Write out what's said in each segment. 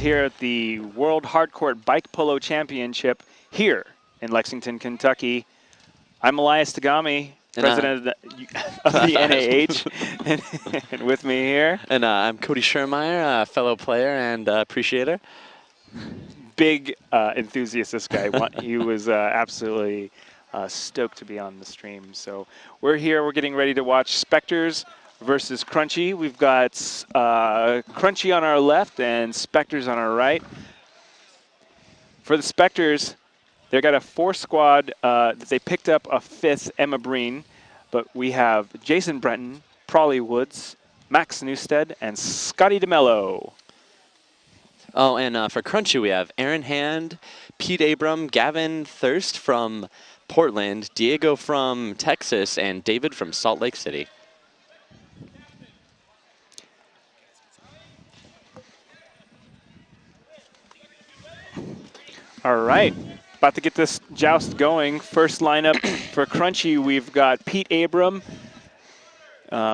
here at the World Hardcourt Bike Polo Championship here in Lexington, Kentucky. I'm Elias Tagami, president of the NAH, and with me here. And I'm Cody Schermeyer, fellow player and appreciator. Big enthusiast, this guy. He was absolutely stoked to be on the stream. So we're here, we're getting ready to watch Spectres versus Crunchy. We've got Crunchy on our left and Spectres on our right. For the Spectres, they got a 4-squad that they picked up a 5th, Emma Breen, but we have Jason Brenton, Prawley Woods, Max Newstead, and Scotty DeMello. Oh, and for Crunchy, we have Aaron Hand, Pete Abram, Gavin Thirst from Portland, Diego from Texas, and David from Salt Lake City. All right, about to get this joust going. First lineup for Crunchy, we've got Pete Abram,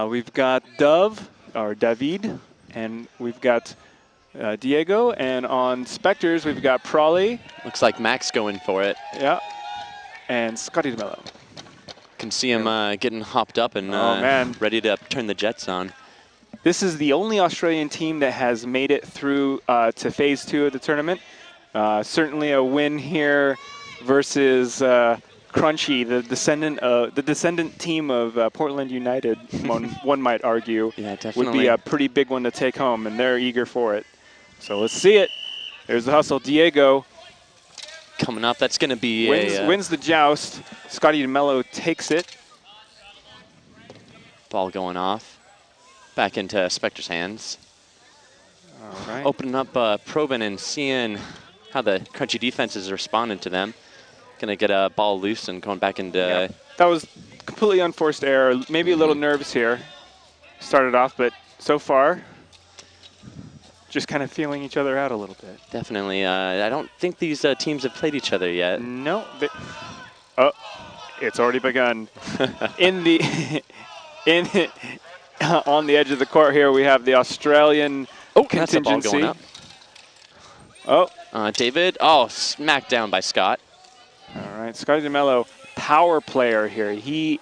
we've got David, and we've got Diego. And on Spectres, we've got Prawley. Looks like Max going for it. Yeah, and Scotty DeMello. Can see him getting hopped up and ready to turn the jets on. This is the only Australian team that has made it through to Phase 2 of the tournament. Certainly a win here versus Crunchy, the descendant team of Portland United. one might argue, yeah, definitely would be a pretty big one to take home, and they're eager for it. So let's see it. There's the hustle. Diego coming up. That's going to be wins the joust. Scotty DeMello takes it. Ball going off. Back into Spectre's hands. All right. Opening up, probing and seeing how the Crunchy defense is responding to them. Gonna get a ball loose and going back into... Yeah. That was completely unforced error. Maybe a little nerves here. Started off, but so far, just kind of feeling each other out a little bit. Definitely. I don't think these teams have played each other yet. No. Oh, it's already begun. On the edge of the court here, we have the Australian contingency. That's a ball going up. David. Oh, smacked down by Scott. All right, Scotty DeMello, power player here. He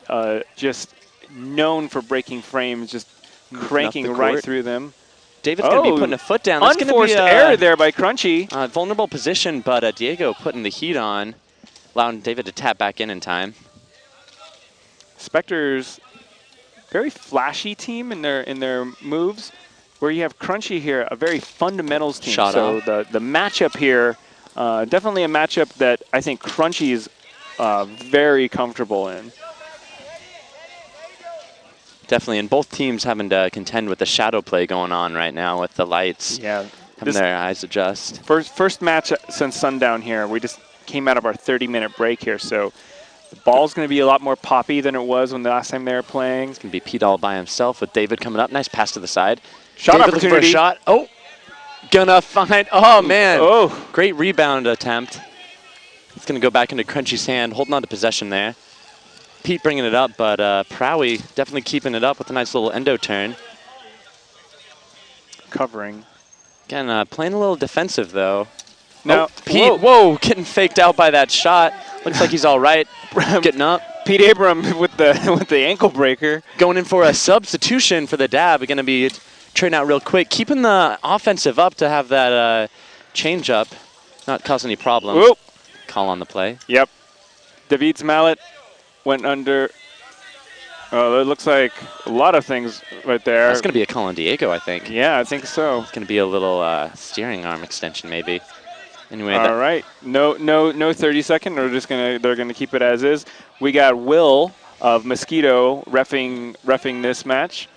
just known for breaking frames, just cranking right through them. David's going to be putting a foot down. That's unforced error there by Crunchy. Vulnerable position, but Diego putting the heat on, allowing David to tap back in time. Spectres, very flashy team in their moves. Where you have Crunchy here, a very fundamentals team. So the matchup here, definitely a matchup that I think Crunchy is very comfortable in. Definitely, and both teams having to contend with the shadow play going on right now with the lights. Yeah, having their eyes adjust. First match since sundown here. We just came out of our 30-minute break here, so the ball's going to be a lot more poppy than it was when the last time they were playing. It's going to be Pete all by himself with David coming up. Nice pass to the side. Shot David opportunity. For a shot. Oh, gonna find. Oh man. Oh, great rebound attempt. It's gonna go back into Crunchy's hand, holding on to possession there. Pete bringing it up, but Prawley definitely keeping it up with a nice little endo turn. Covering. Again, playing a little defensive though. Now, Pete. Whoa, getting faked out by that shot. Looks like he's all right. Getting up. Pete Abram with the ankle breaker. Going in for a substitution for the dab. Going to be turning out real quick. Keeping the offensive up to have that change up, not cause any problems. Whoop. Call on the play. Yep. David's mallet went under. Oh, it looks like a lot of things right there. That's going to be a call on Diego, I think. Yeah, I think so. It's going to be a little steering arm extension, maybe. Anyway. All right. No 30-second. They're gonna keep it as is. We got Will of Mosquito reffing this match.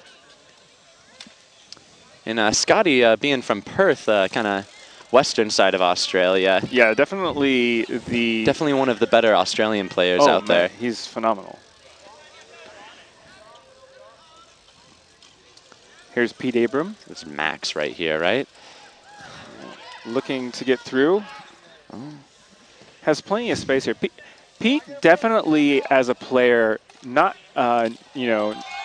And Scotty, being from Perth, kind of western side of Australia. Yeah, definitely one of the better Australian players out there. He's phenomenal. Here's Pete Abram. It's Max right here, right? Looking to get through. Has plenty of space here. Pete definitely, as a player, not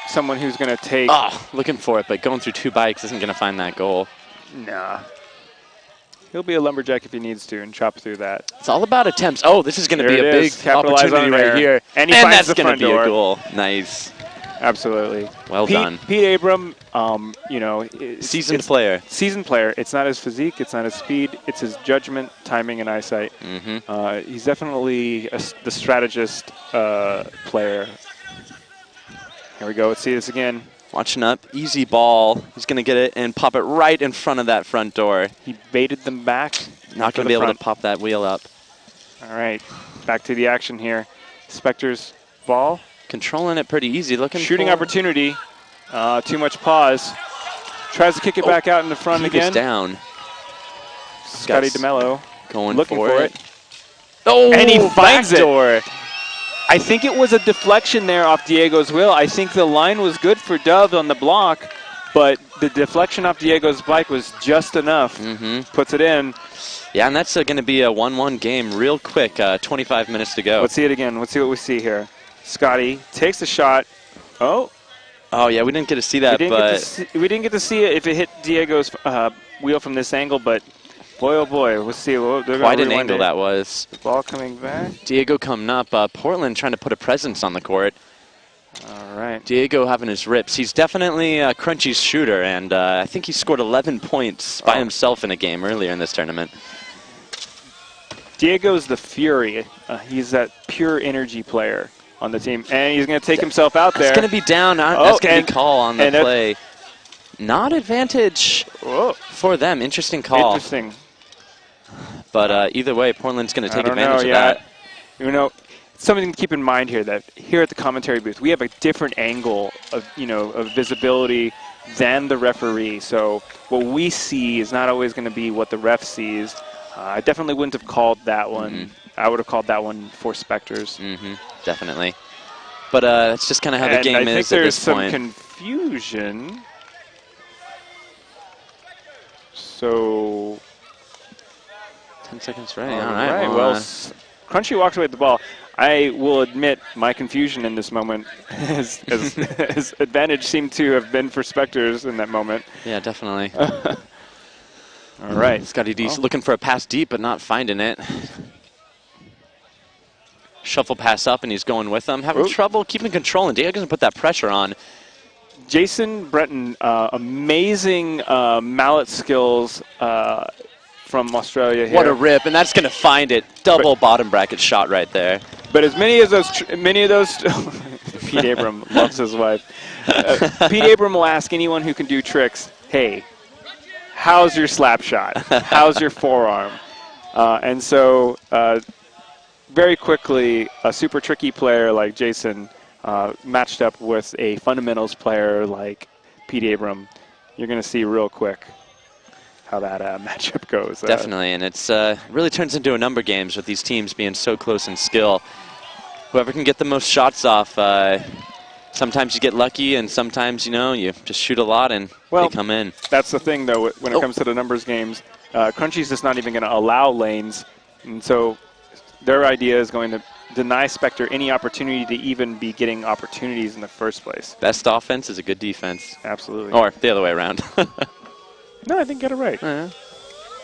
someone who's going to take. Oh, looking for it, but going through two bikes isn't going to find that goal. Nah. He'll be a lumberjack if he needs to and chop through that. It's all about attempts. Oh, this is going to be There a it big is. Capitalize opportunity on right there. here. And he finds that's the going front to be door. a goal. Nice. Absolutely. Well done. Pete Abram, you know, Seasoned player. Seasoned player. It's not his physique. It's not his speed. It's his judgment, timing, and eyesight. He's definitely the strategist player. Here we go. Let's see this again. Watching up. Easy ball. He's going to get it and pop it right in front of that front door. He baited them back. Not going to be able to pop that wheel up. All right. Back to the action here. Spectres ball. Controlling it pretty easy. Shooting opportunity. Too much pause. Tries to kick it back out in the front again. Down. Scotty DeMello looking for it. Oh, and he finds it. Door. I think it was a deflection there off Diego's wheel. I think the line was good for Dove on the block, but the deflection off Diego's bike was just enough. Puts it in. Yeah, and that's going to be a 1-1 game real quick. 25 minutes to go. Let's see it again. Let's see what we see here. Scotty takes the shot. Oh, yeah, we didn't get to see that, we didn't get to see it if it hit Diego's wheel from this angle, but boy, oh boy, we'll see. Quite an angle that was. Ball coming back. Diego coming up. Portland trying to put a presence on the court. All right. Diego having his rips. He's definitely Crunchy's shooter, and I think he scored 11 points by himself in a game earlier in this tournament. Diego's the fury. He's that pure energy player on the team, and he's going to take himself out there. It's going to be down. That's going to be call on the play. Not advantage for them. Interesting call. Interesting. But either way, Portland's going to take advantage of that. You know, something to keep in mind here that here at the commentary booth, we have a different angle of visibility than the referee. So what we see is not always going to be what the ref sees. I definitely wouldn't have called that one. I would have called that one for Spectres. Definitely. But that's just kind of how the game is at this point. I think there's some confusion. So 10 seconds ready. All right. Well, Crunchy walked away with the ball. I will admit my confusion in this moment, as advantage seemed to have been for Spectres in that moment. Yeah, definitely. All right. Scotty D's looking for a pass deep, but not finding it. Shuffle pass up, and he's going with them. Having trouble keeping control, and Diego doesn't put that pressure on. Jason Breton, amazing mallet skills from Australia here. What a rip, and that's going to find it. Double bottom bracket shot right there. But as many of those, Pete Abram loves his wife. Pete Abram will ask anyone who can do tricks, hey, how's your slap shot? How's your forearm? And so very quickly, a super tricky player like Jason matched up with a fundamentals player like Pete Abram. You're going to see real quick how that matchup goes. Definitely, and it's really turns into a number games with these teams being so close in skill. Whoever can get the most shots off, sometimes you get lucky, and sometimes, you just shoot a lot and they come in. That's the thing, though, when it comes to the numbers games. Crunchy's just not even going to allow lanes, and so their idea is going to deny Spectre any opportunity to even be getting opportunities in the first place. Best offense is a good defense. Absolutely. Or the other way around. No, I think you got it right.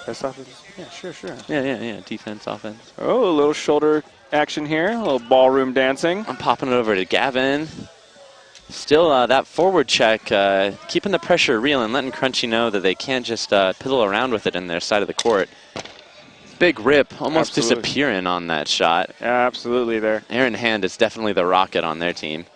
Best offense. Yeah, sure. Yeah. Defense, offense. Oh, a little shoulder action here. A little ballroom dancing. I'm popping it over to Gavin. Still, that forward check, keeping the pressure real and letting Crunchy know that they can't just piddle around with it in their side of the court. Big rip, almost disappearing on that shot. Absolutely there. Aaron Hand is definitely the rocket on their team.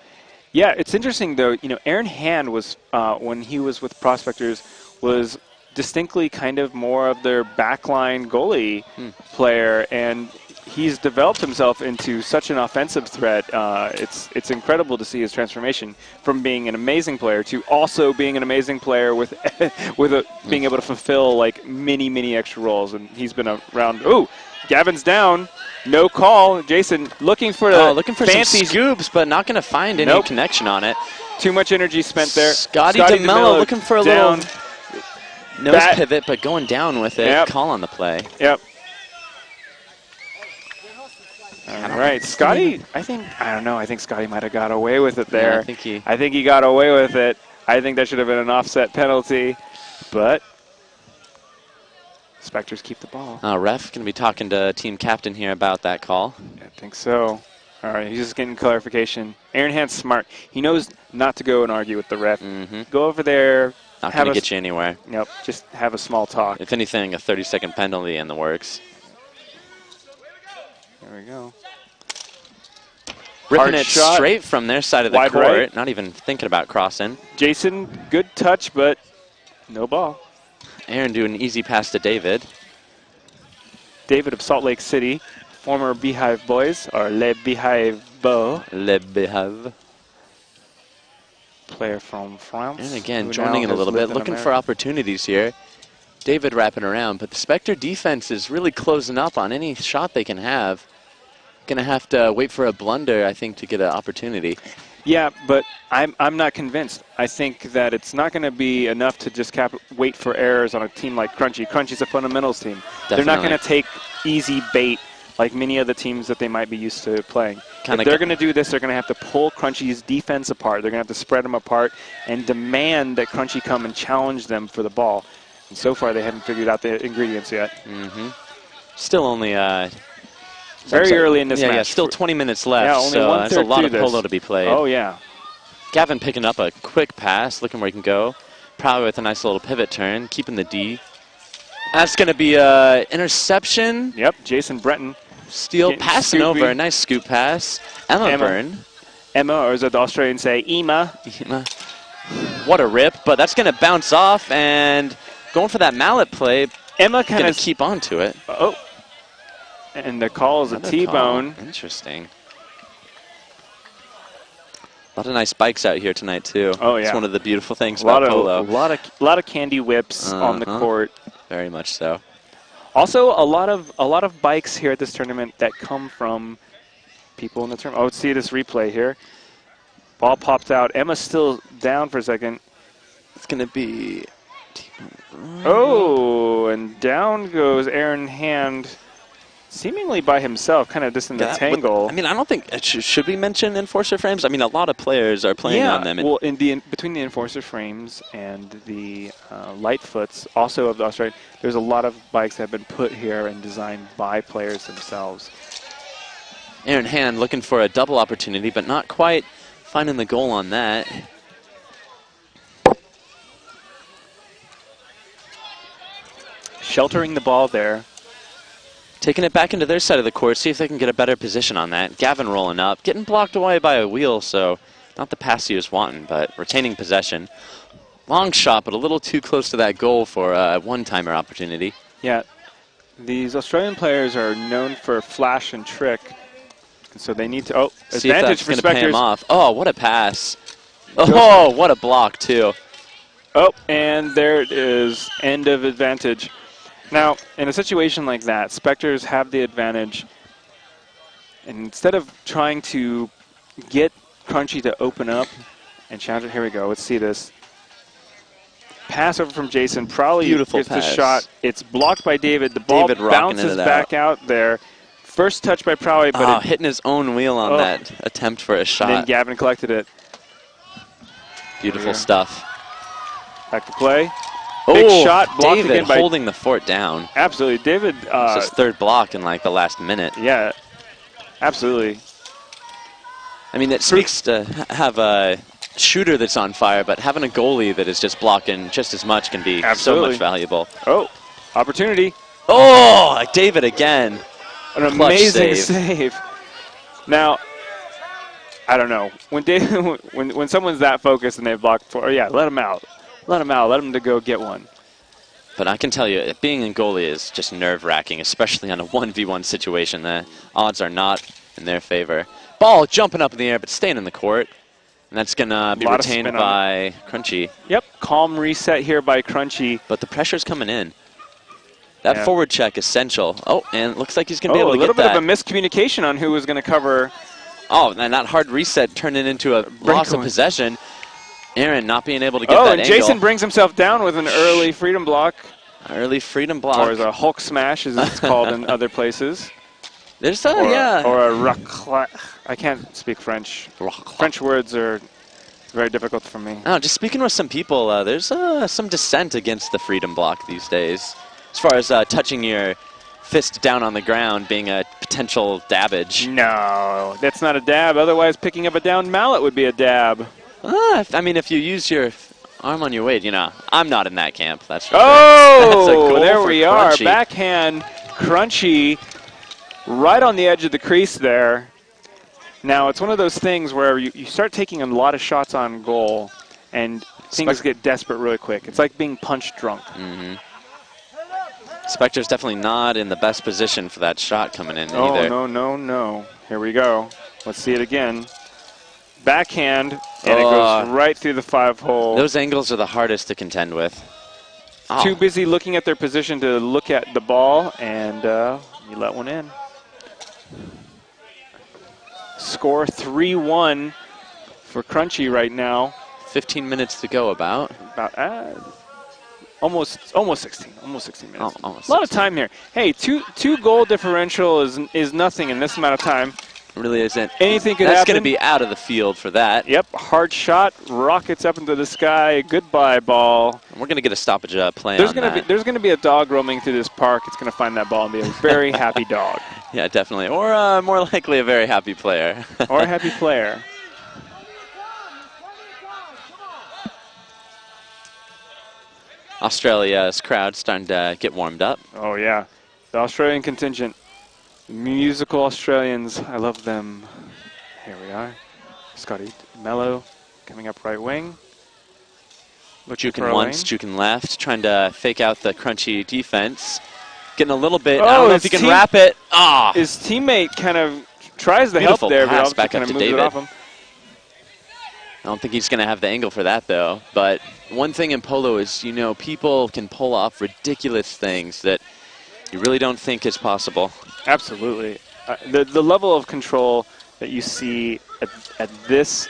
Yeah, it's interesting, though. Aaron Hand was, when he was with Prospectors, was distinctly kind of more of their backline goalie player, and he's developed himself into such an offensive threat. It's incredible to see his transformation from being an amazing player to also being an amazing player with being able to fulfill like many extra roles. And he's been around. Oh, Gavin's down. No call. Jason looking for fancy some scoops, but not going to find any connection on it. Too much energy spent there. Scotty DeMello looking for a little nose pivot, but going down with it. Yep. Call on the play. Yep. All right, Scotty. I don't know. I think Scotty might have got away with it there. Yeah, I think he got away with it. I think that should have been an offset penalty, but Spectres keep the ball. Ref going to be talking to team captain here about that call. I think so. All right, he's just getting clarification. Aaron Hand's smart. He knows not to go and argue with the ref. Go over there. Not going to get you anywhere. Nope, just have a small talk. If anything, a 30-second penalty in the works. There we go. Ripping Hard it shot. straight from their side of the Wide court. right. Not even thinking about crossing. Jason, good touch, but no ball. Aaron doing an easy pass to David. David of Salt Lake City, former Beehive Boys, or Les Beehive Beaux. Le Behave. Player from France. And again, who joining now in a has little bit, lived in looking for America. opportunities here. David wrapping around, but the Spectre defense is really closing up on any shot they can have. Going to have to wait for a blunder, I think, to get an opportunity. Yeah, but I'm not convinced. I think that it's not going to be enough to just wait for errors on a team like Crunchy. Crunchy's a fundamentals team. Definitely. They're not going to take easy bait like many of the teams that they might be used to playing. If they're going to do this, they're going to have to pull Crunchy's defense apart. They're going to have to spread them apart and demand that Crunchy come and challenge them for the ball. And so far, they haven't figured out the ingredients yet. Still only very early in this match. Yeah, still 20 minutes left, Yeah, only so one-third there's a lot through of this. polo to be played. Oh, yeah. Gavin picking up a quick pass, looking where he can go. Probably with a nice little pivot turn, keeping the D. That's going to be an interception. Yep, Jason Breton. Steal, passing Scoopy. over, a nice scoop pass. Emma Byrne. Emma, or as the Australians say, Ema. What a rip, but that's going to bounce off, and going for that mallet play. Emma kind Going of to keep on to it. Oh. And the call is a T-bone. Interesting. A lot of nice bikes out here tonight, too. Oh, yeah. It's one of the beautiful things about Polo. A lot of candy whips on the court. Very much so. Also, a lot of bikes here at this tournament that come from people in the tournament. Oh, let's see this replay here. Ball popped out. Emma's still down for a second. It's going to be... Oh, and down goes Aaron Hand, seemingly by himself, kind of just in the tangle. I mean, I don't think... Should we mention enforcer frames? I mean, a lot of players are playing on them. Well, between the enforcer frames and the Lightfoots, also of the Australian, there's a lot of bikes that have been put here and designed by players themselves. Aaron Hand looking for a double opportunity, but not quite finding the goal on that. Sheltering the ball there. Taking it back into their side of the court, see if they can get a better position on that. Gavin rolling up, getting blocked away by a wheel, so not the pass he was wanting, but retaining possession. Long shot, but a little too close to that goal for a one-timer opportunity. Yeah, these Australian players are known for flash and trick, and so they need to... Oh, see if advantage that's for going to pay him Spectres. off. Oh, what a pass. Oh, what a block, too. Oh, and there it is, end of advantage. Now, in a situation like that, Spectres have the advantage, and instead of trying to get Crunchy to open up and challenge it, here we go, let's see this. Pass over from Jason, probably Beautiful gets pass. the shot. It's blocked by David. The ball David rocking bounces it back out there. First touch by Prowley, but hitting his own wheel on that attempt for a shot. then Gavin collected it. Beautiful stuff. Back to play. Big shot, blocked David again by... holding the fort down. Absolutely. David... It's his third block in like the last minute. Yeah, absolutely. I mean, it speaks to have a shooter that's on fire, but having a goalie that is just blocking just as much can be so much valuable. Oh, opportunity. Oh, David again. An amazing save. Now, I don't know. When David, when someone's that focused and they've blocked for, let him out. Let him out. Let him to go get one. But I can tell you, being in goalie is just nerve-wracking, especially on a 1v1 situation. The odds are not in their favor. Ball jumping up in the air, but staying in the court. And that's going to be retained by Crunchy. Yep, calm reset here by Crunchy. But the pressure's coming in. That forward check essential. Oh, and it looks like he's going to be able to get that. A little bit of a miscommunication on who was going to cover. Oh, and that hard reset turned it into a loss of possession. Aaron not being able to get that and angle. Jason brings himself down with an early freedom block. Early freedom block. Or as a Hulk smash, as it's called in other places. There's Or a raclette. I can't speak French. French words are very difficult for me. Oh, just speaking with some people, there's some dissent against the freedom block these days. as far as touching your fist down on the ground being a potential dabbage. No, that's not a dab. Otherwise, picking up a down mallet would be a dab. I mean, if you use your arm on your weight, you know, I'm not in that camp. That's for Oh, sure. That's a goal there for we Crunchy. are. Backhand, Crunchy, right on the edge of the crease there. Now, it's one of those things where you start taking a lot of shots on goal, and things get desperate really quick. It's like being punch drunk. Spectres definitely not in the best position for that shot coming in either. No. Here we go. Let's see it again. Backhand, and it goes right through the 5-hole. Those angles are the hardest to contend with. Too busy looking at their position to look at the ball, and you let one in. Score 3-1 for Crunchy right now. 15 minutes to go about. Almost 16 minutes. Almost a lot of time here. Hey, two goal differential is nothing in this amount of time. It really isn't. Anything could That's happen. going to be out of the field for that. Yep, hard shot, rockets up into the sky, goodbye ball. We're going to get a stoppage play There's on gonna that. there's going to be a dog roaming through this park. It's going to find that ball and be a very happy dog. Yeah, definitely. Or more likely a very happy player. Or a happy player. Australia's crowd starting to get warmed up. Oh, yeah. The Australian contingent. Musical Australians. I love them. Here we are. Scotty Mello coming up right wing. Juking once, juking left, trying to fake out the Crunchy defense. Getting a little bit, Oh, I don't know if he can wrap it. His teammate kind of tries to Beautiful help there, pass but back kind up of to moves it David. off him. I don't think he's going to have the angle for that, though. But one thing in polo is, you know, people can pull off ridiculous things that you really don't think is possible. Absolutely. The level of control that you see at this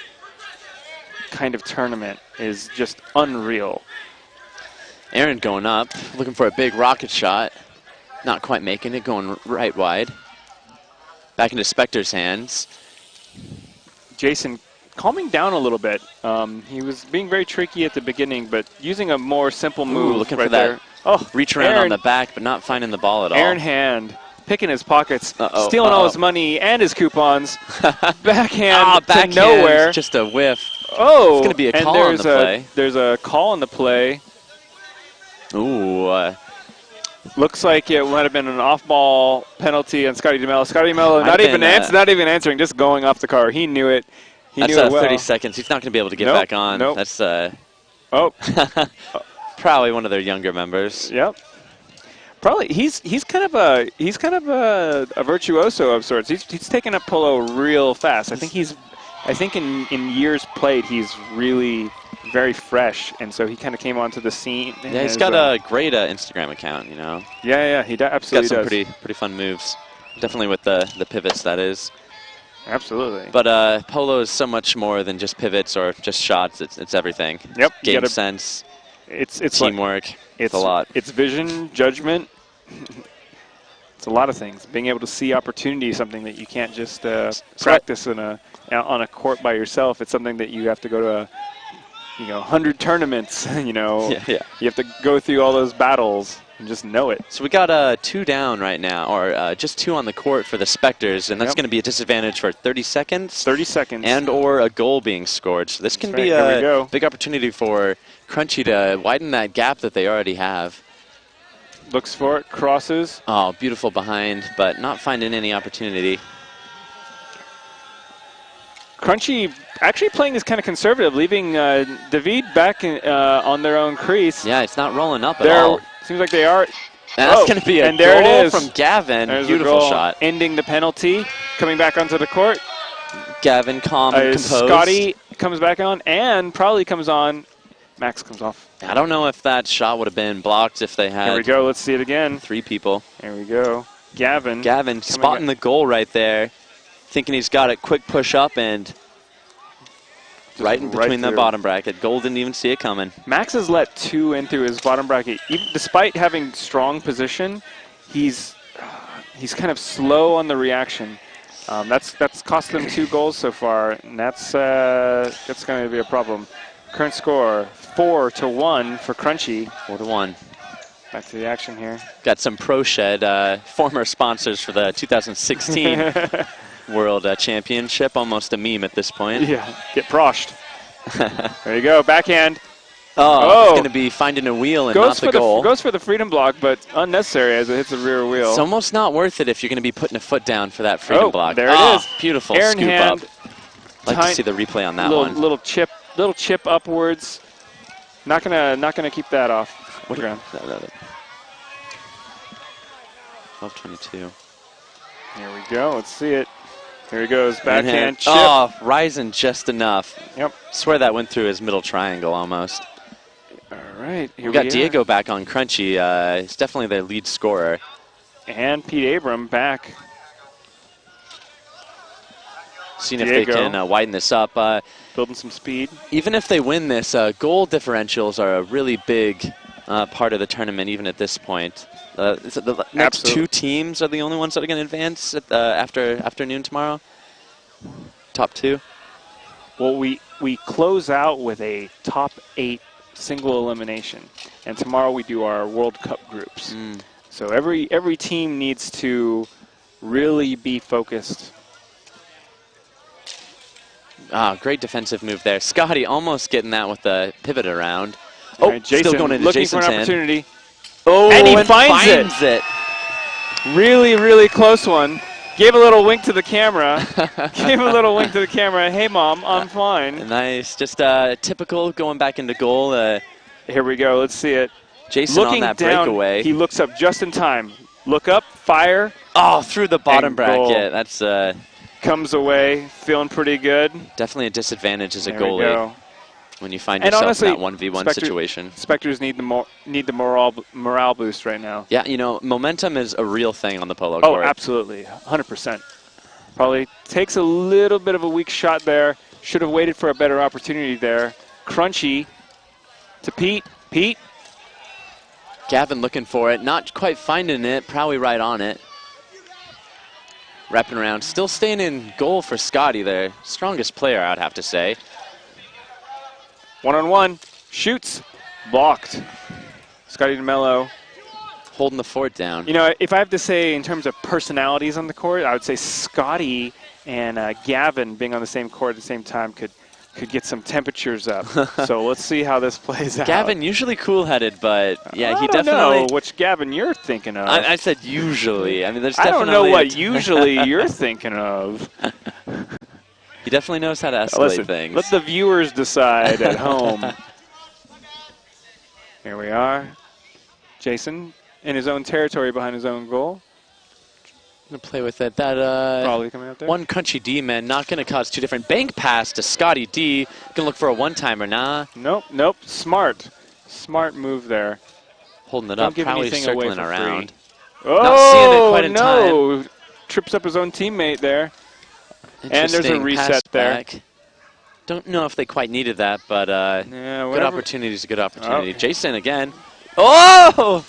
kind of tournament is just unreal. Aaron going up, looking for a big rocket shot. Not quite making it, going right wide. Back into Spectre's hands. Jason calming down a little bit. He was being very tricky at the beginning, but using a more simple move looking right for that there. Oh, reach around Aaron, on the back, but not finding the ball at all. Aaron Hand picking his pockets, stealing all his money and his coupons. Backhand to nowhere. Just a whiff. Oh, it's going to be a call on the play. There's a call on the play. Ooh. Looks like it might have been an off-ball penalty on Scotty DeMello. Scotty DeMello not even answering, just going off the car. He knew it. He knew it well. 30 seconds. He's not going to be able to get back on. Nope. That's oh, probably one of their younger members. Yep. Probably he's kind of a virtuoso of sorts. He's taken up polo real fast. I think in years played he's really very fresh, and so he kind of came onto the scene. Yeah, he's got a great Instagram account, you know. Yeah, he absolutely got some does. pretty fun moves. Definitely with the pivots, that is. Absolutely. But polo is so much more than just pivots or just shots. It's everything. Yep. Game sense. It's teamwork. It's a lot. It's vision, judgment. It's a lot of things. Being able to see opportunity is something that you can't just practice on a court by yourself. It's something that you have to go to 100 tournaments. Yeah. You have to go through all those battles and just know it. So we got 2 down right now, or just 2 on the court for the Spectres, and that's going to be a disadvantage for 30 seconds. 30 seconds. And or a goal being scored. So this can be a big opportunity for Crunchy to widen that gap that they already have. Looks for it, crosses. Oh, beautiful behind, but not finding any opportunity. Crunchy actually playing this kind of conservative, leaving David back on their own crease. Yeah, it's not rolling up at all. Seems like they are. And that's going to be a and there goal it is. From Gavin. There's Beautiful a goal, shot. Ending the penalty, coming back onto the court. Gavin calm and composed. Scotty comes back on and probably comes on. Max comes off. I don't know if that shot would have been blocked if they had. Here we go. Let's see it again. 3 people. Here we go. Gavin spotting the goal right there. Thinking he's got it. Quick push up and right in between the bottom bracket. Gold didn't even see it coming. Max has let 2 in through his bottom bracket. Even despite having strong position, he's kind of slow on the reaction. That's cost them 2 goals so far, and that's going to be a problem. Current score 4-1 for Crunchy. 4-1. Back to the action here. Got some Pro Shed, former sponsors for the 2016 World Championship. Almost a meme at this point. Yeah, get proshed. There you go, backhand. Oh, it's going to be finding a wheel and not the goal. Goes for the freedom block, but unnecessary as it hits the rear wheel. It's almost not worth it if you're going to be putting a foot down for that freedom block. There it is. Beautiful Aaron scoop hand, up. Like to see the replay on that one. Little chip upwards. Not gonna keep that off the ground. 12-22. Here we go. Let's see it. Here he goes. Backhand chip. Oh, rising just enough. Yep. Swear that went through his middle triangle almost. All right. Here we got Diego back on Crunchy. He's definitely their lead scorer. And Pete Abram back. Seeing if they can widen this up. Building some speed. Even if they win this, goal differentials are a really big part of the tournament, even at this point. So the next two teams are the only ones that are going to advance at, after afternoon tomorrow? Top two? Well, we close out with a top 8 single elimination. And tomorrow we do our World Cup groups. So every team needs to really be focused. Great defensive move there. Scotty almost getting that with the pivot around. Right, Jason, still going into looking Jason's for an opportunity. hand. Oh, and he finds it. Really, really close one. Gave a little wink to the camera. Gave a little wink to the camera. Hey, Mom, I'm fine. Nice. Just typical going back into goal. Here we go. Let's see it. Jason looking on that down, breakaway. He looks up just in time. Look up, fire. Oh, through the bottom bracket. Goal. That's comes away, feeling pretty good. Definitely a disadvantage as a there goalie when you find yourself honestly, in that 1v1 situation. Spectres need the morale boost right now. Yeah, you know, momentum is a real thing on the Polo court. Oh, absolutely, 100%. Probably takes a little bit of a weak shot there. Should have waited for a better opportunity there. Crunchy to Pete. Pete. Gavin looking for it, not quite finding it. Prowie right on it. Wrapping around, still staying in goal for Scotty there. Strongest player, I'd have to say. One-on-one, shoots, blocked. Scotty DeMello. Holding the fort down. You know, if I have to say in terms of personalities on the court, I would say Scotty and Gavin being on the same court at the same time could get some temperatures up. So let's see how this plays out. Gavin usually cool-headed, but yeah, he definitely. I don't know which Gavin you're thinking of. I said usually. I mean, there's I definitely. don't know what usually you're thinking of. He definitely knows how to escalate things. Let the viewers decide at home. Here we are. Jason in his own territory behind his own goal. Gonna play with it. That Probably coming out there. One Crunchy D man, not gonna cause two different bank pass to Scotty D. Gonna look for a one-timer, nah. Nope. Smart move there. Holding it Don't up, give probably anything away circling for around. Free. Not seeing it quite in time. Trips up his own teammate there. And there's a reset there. Back. Don't know if they quite needed that, but good opportunity is a good opportunity. Okay. Jason again. Oh!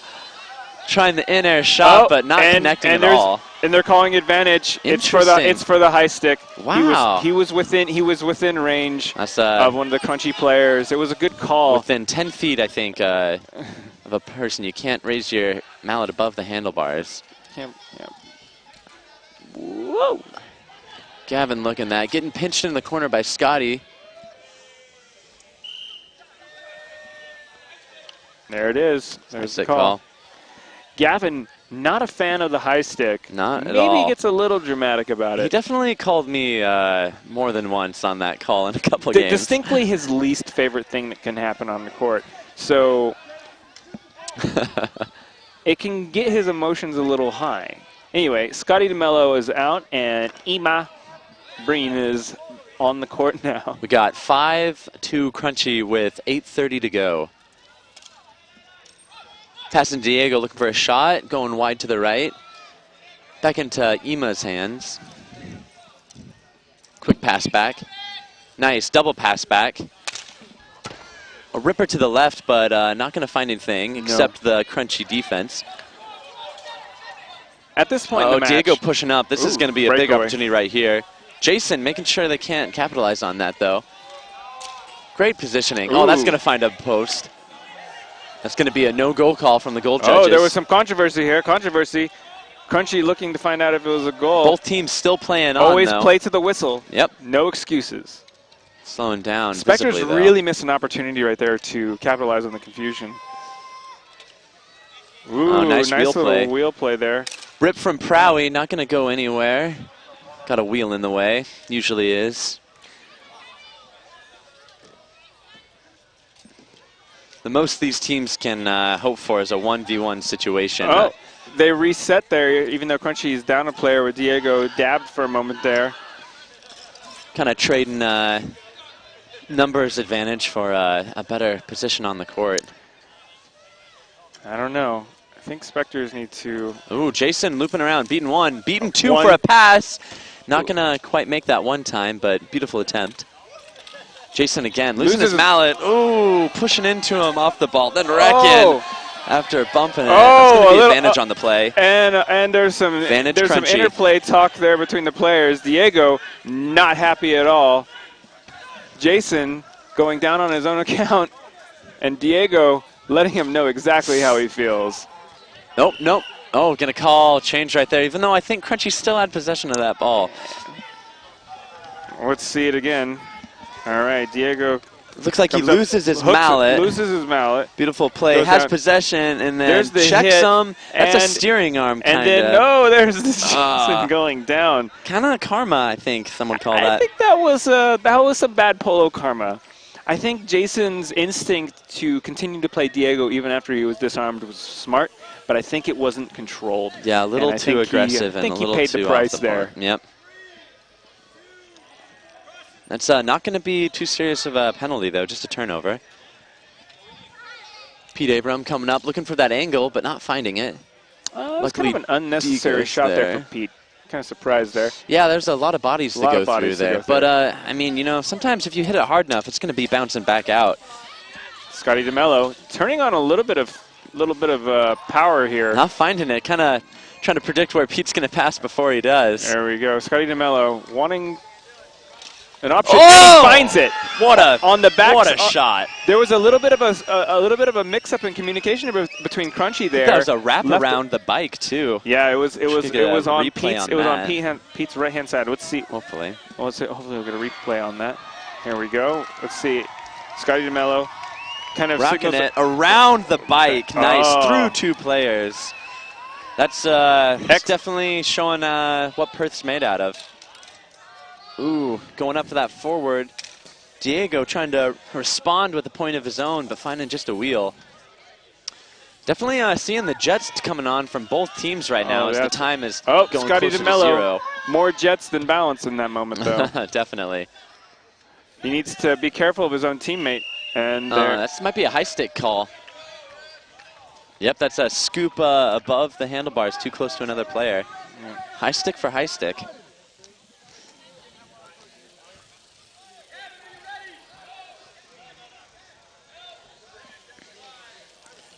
Trying the in-air shot, but not connecting at all. And they're calling advantage. It's for the high stick. Wow. He was within range of one of the Crunchy players. It was a good call. Within 10 feet, I think, of a person. You can't raise your mallet above the handlebars. Yeah. Whoa. Gavin looking that. Getting pinched in the corner by Scotty. There it is. There's the call. Gavin, not a fan of the high stick. Not at all. Maybe he gets a little dramatic about it. He definitely called me more than once on that call in a couple of games. Distinctly his least favorite thing that can happen on the court. So it can get his emotions a little high. Anyway, Scotty DeMello is out, and Ima Breen is on the court now. We got 5-2 Crunchy with 8:30 to go. Passing Diego, looking for a shot, going wide to the right. Back into Ima's hands. Quick pass back. Nice, double pass back. A ripper to the left, but not going to find anything except the Crunchy defense. At this point in the match, Diego pushing up. This is going to be a big opportunity right here. Jason making sure they can't capitalize on that, though. Great positioning. Oh, that's going to find a post. That's going to be a no-goal call from the goal judges. Oh, there was some controversy here. Controversy. Crunchy looking to find out if it was a goal. Both teams still playing on, Always though. play to the whistle. Yep. No excuses. Slowing down Spectres visibly, really missed an opportunity right there to capitalize on the confusion. Ooh, nice wheel little play. Wheel play there. Rip from Prowie, not going to go anywhere. Got a wheel in the way, usually is. The most these teams can hope for is a 1v1 situation. Oh, they reset there, even though Crunchy is down a player with Diego dabbed for a moment there. Kind of trading numbers advantage for a better position on the court. I don't know. I think Spectres need to... Ooh, Jason looping around, beating one, beating two One. for a pass. Not going to quite make that one time, but beautiful attempt. Jason again, losing his mallet. Ooh, pushing into him off the ball, then wrecking after bumping it. That's going to be advantage on the play. And there's some interplay talk there between the players. Diego not happy at all. Jason going down on his own account, and Diego letting him know exactly how he feels. Nope. Oh, going to call change right there, even though I think Crunchy still had possession of that ball. Let's see it again. All right, Diego. Looks like he loses his mallet. Loses his mallet. Beautiful play. Has possession and then checks him. That's a steering arm kind of. And then, there's the Jason going down. Kind of karma, I think someone called that. I think that was some bad Polo karma. I think Jason's instinct to continue to play Diego even after he was disarmed was smart, but I think it wasn't controlled. Yeah, a little too aggressive and a little too off the bar. I think he paid the price there. Yep. That's not going to be too serious of a penalty, though, just a turnover. Pete Abram coming up, looking for that angle, but not finding it. That's kind of an unnecessary shot there from Pete. Kind of surprised there. Yeah, there's a lot of bodies to go through there. But, I mean, sometimes if you hit it hard enough, it's going to be bouncing back out. Scotty DeMello turning on a little bit of power here. Not finding it, kind of trying to predict where Pete's going to pass before he does. There we go. Scotty DeMello wanting an option. Oh! He finds it. What a on the back. What a shot! There was a little bit of a mix-up in communication between Crunchy there. There was a wrap around the bike too. Yeah, it was on Pete's right-hand side. Let's see. Hopefully we'll get a replay on that. Here we go. Let's see. Scotty DeMello kind of rocking it around the bike. Nice through two players. That's definitely showing what Perth's made out of. Ooh, going up for that forward. Diego trying to respond with a point of his own, but finding just a wheel. Definitely seeing the jets coming on from both teams right now as the time is going Scotty closer DeMello, to zero. More jets than balance in that moment, though. Definitely. He needs to be careful of his own teammate. And that might be a high stick call. Yep, that's a scoop above the handlebars, too close to another player. Yeah. High stick for high stick.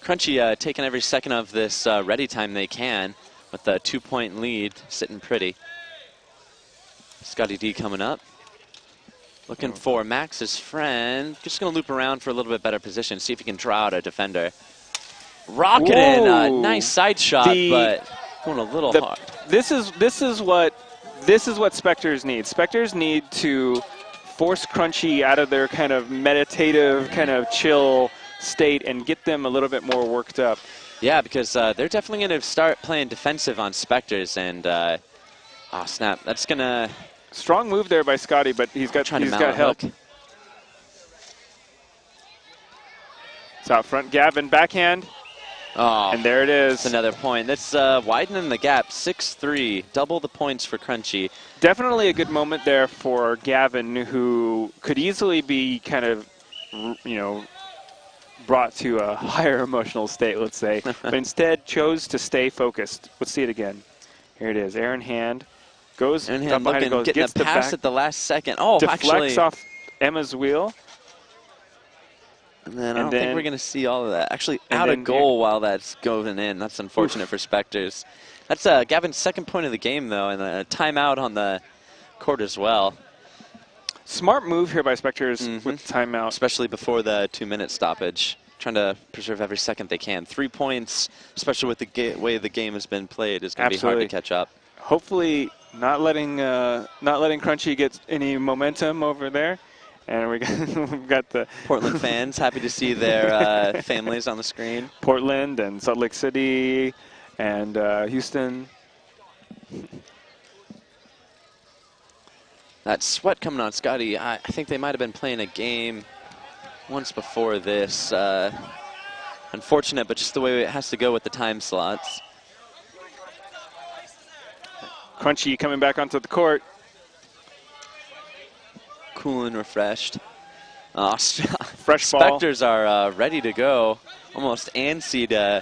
Crunchy taking every second of this ready time they can with the 2-point lead, sitting pretty. Scotty D coming up. Looking for Max's friend. Just going to loop around for a little bit better position, see if he can draw out a defender. Rocketing a nice side shot, but going a little hard. This is what Spectres need. Spectres need to force Crunchy out of their kind of meditative, kind of chill state and get them a little bit more worked up. Yeah, because they're definitely going to start playing defensive on Spectres, and oh snap, that's going to... Strong move there by Scotty, but he's got help. It's out front, Gavin, backhand. Oh, and there it is. That's another point. That's widening the gap, 6-3, double the points for Crunchy. Definitely a good moment there for Gavin, who could easily be kind of, brought to a higher emotional state, let's say, but instead chose to stay focused. Let's see it again. Here it is. Aaron Hand goes Aaron up Hand behind and goes, getting gets the pass back at the last second. Oh, deflects off Emma's wheel. And then I don't think we're going to see all of that. Actually, out of goal while that's going in. That's unfortunate for Spectres. That's Gavin's second point of the game, though, and a timeout on the court as well. Smart move here by Spectres with timeout. Especially before the 2-minute stoppage. trying to preserve every second they can. 3 points, especially with the way the game has been played, is going to be hard to catch up. Hopefully not letting Crunchy get any momentum over there. And we've got the Portland fans happy to see their families on the screen. Portland and Salt Lake City and Houston. That sweat coming on Scotty. I think they might have been playing a game once before this. Unfortunate, but just the way it has to go with the time slots. Crunchy coming back onto the court. Cool and refreshed. Fresh ball. Spectres are ready to go. Almost antsy to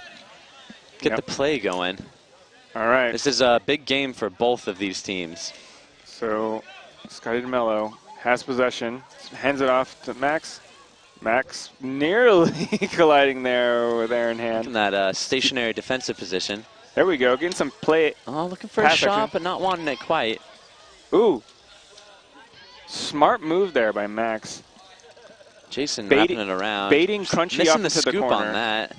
get the play going. All right. This is a big game for both of these teams. So Scotty DeMello has possession, hands it off to Max. Max nearly colliding there with Aaron Hand. In that stationary defensive position. There we go, getting some play. Oh, looking for a shot, but not wanting it quite. Ooh. Smart move there by Max. Jason wrapping it around. Baiting Crunchy missing up the into the scoop corner. on that.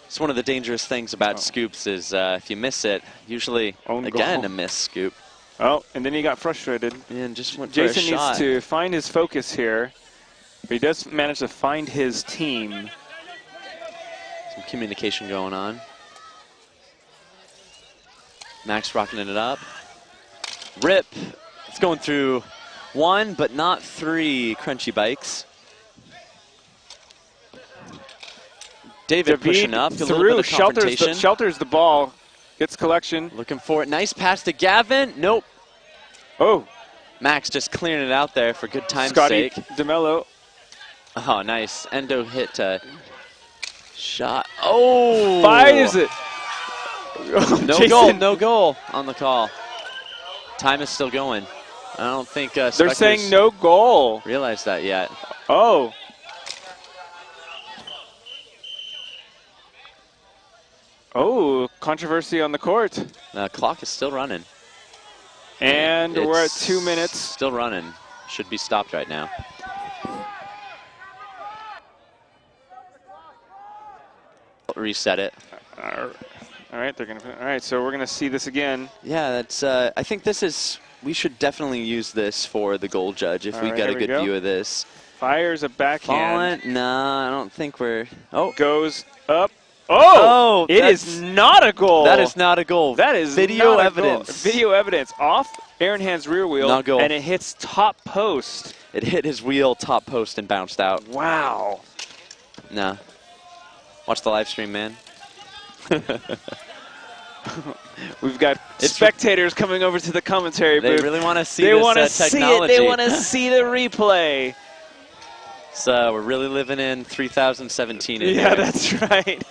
It's one of the dangerous things about scoops is if you miss it, usually, again, a missed scoop. Oh, and then he got frustrated. And just went Jason for a shot. needs to find his focus here. But he does manage to find his team. Some communication going on. Max rocketing it up. Rip. It's going through 1, but not 3 Crunchy bikes. David pushing up. A little bit of confrontation. Shelters the ball. Gets collection. Looking for it. Nice pass to Gavin. Nope. Oh. Max just clearing it out there for good time's Scotty sake. DeMello. Oh, nice. Endo hit shot. Oh! Fires it. No goal, no goal on the call. Time is still going. I don't think they're Spectres saying no goal. realized that yet. Oh. Oh, controversy on the court. The clock is still running. And we're at 2 minutes. Still running. Should be stopped right now. Reset it. All right, they're gonna. All right, so we're gonna see this again. Yeah, that's. I think this is. We should definitely use this for the goal judge if we get a good view of this. Fires a backhand. No, I don't think we're. Oh, goes up. Oh, it is not a goal. That is not a goal. That is video evidence. Video evidence off Aaron Hand's rear wheel, not goal. And it hits top post. It hit his wheel, top post, and bounced out. Wow. Nah. Watch the live stream, man. We've got spectators coming over to the commentary booth. They really want to see this technology. They want to see the replay. So we're really living in 3017 in Yeah, here. that's right.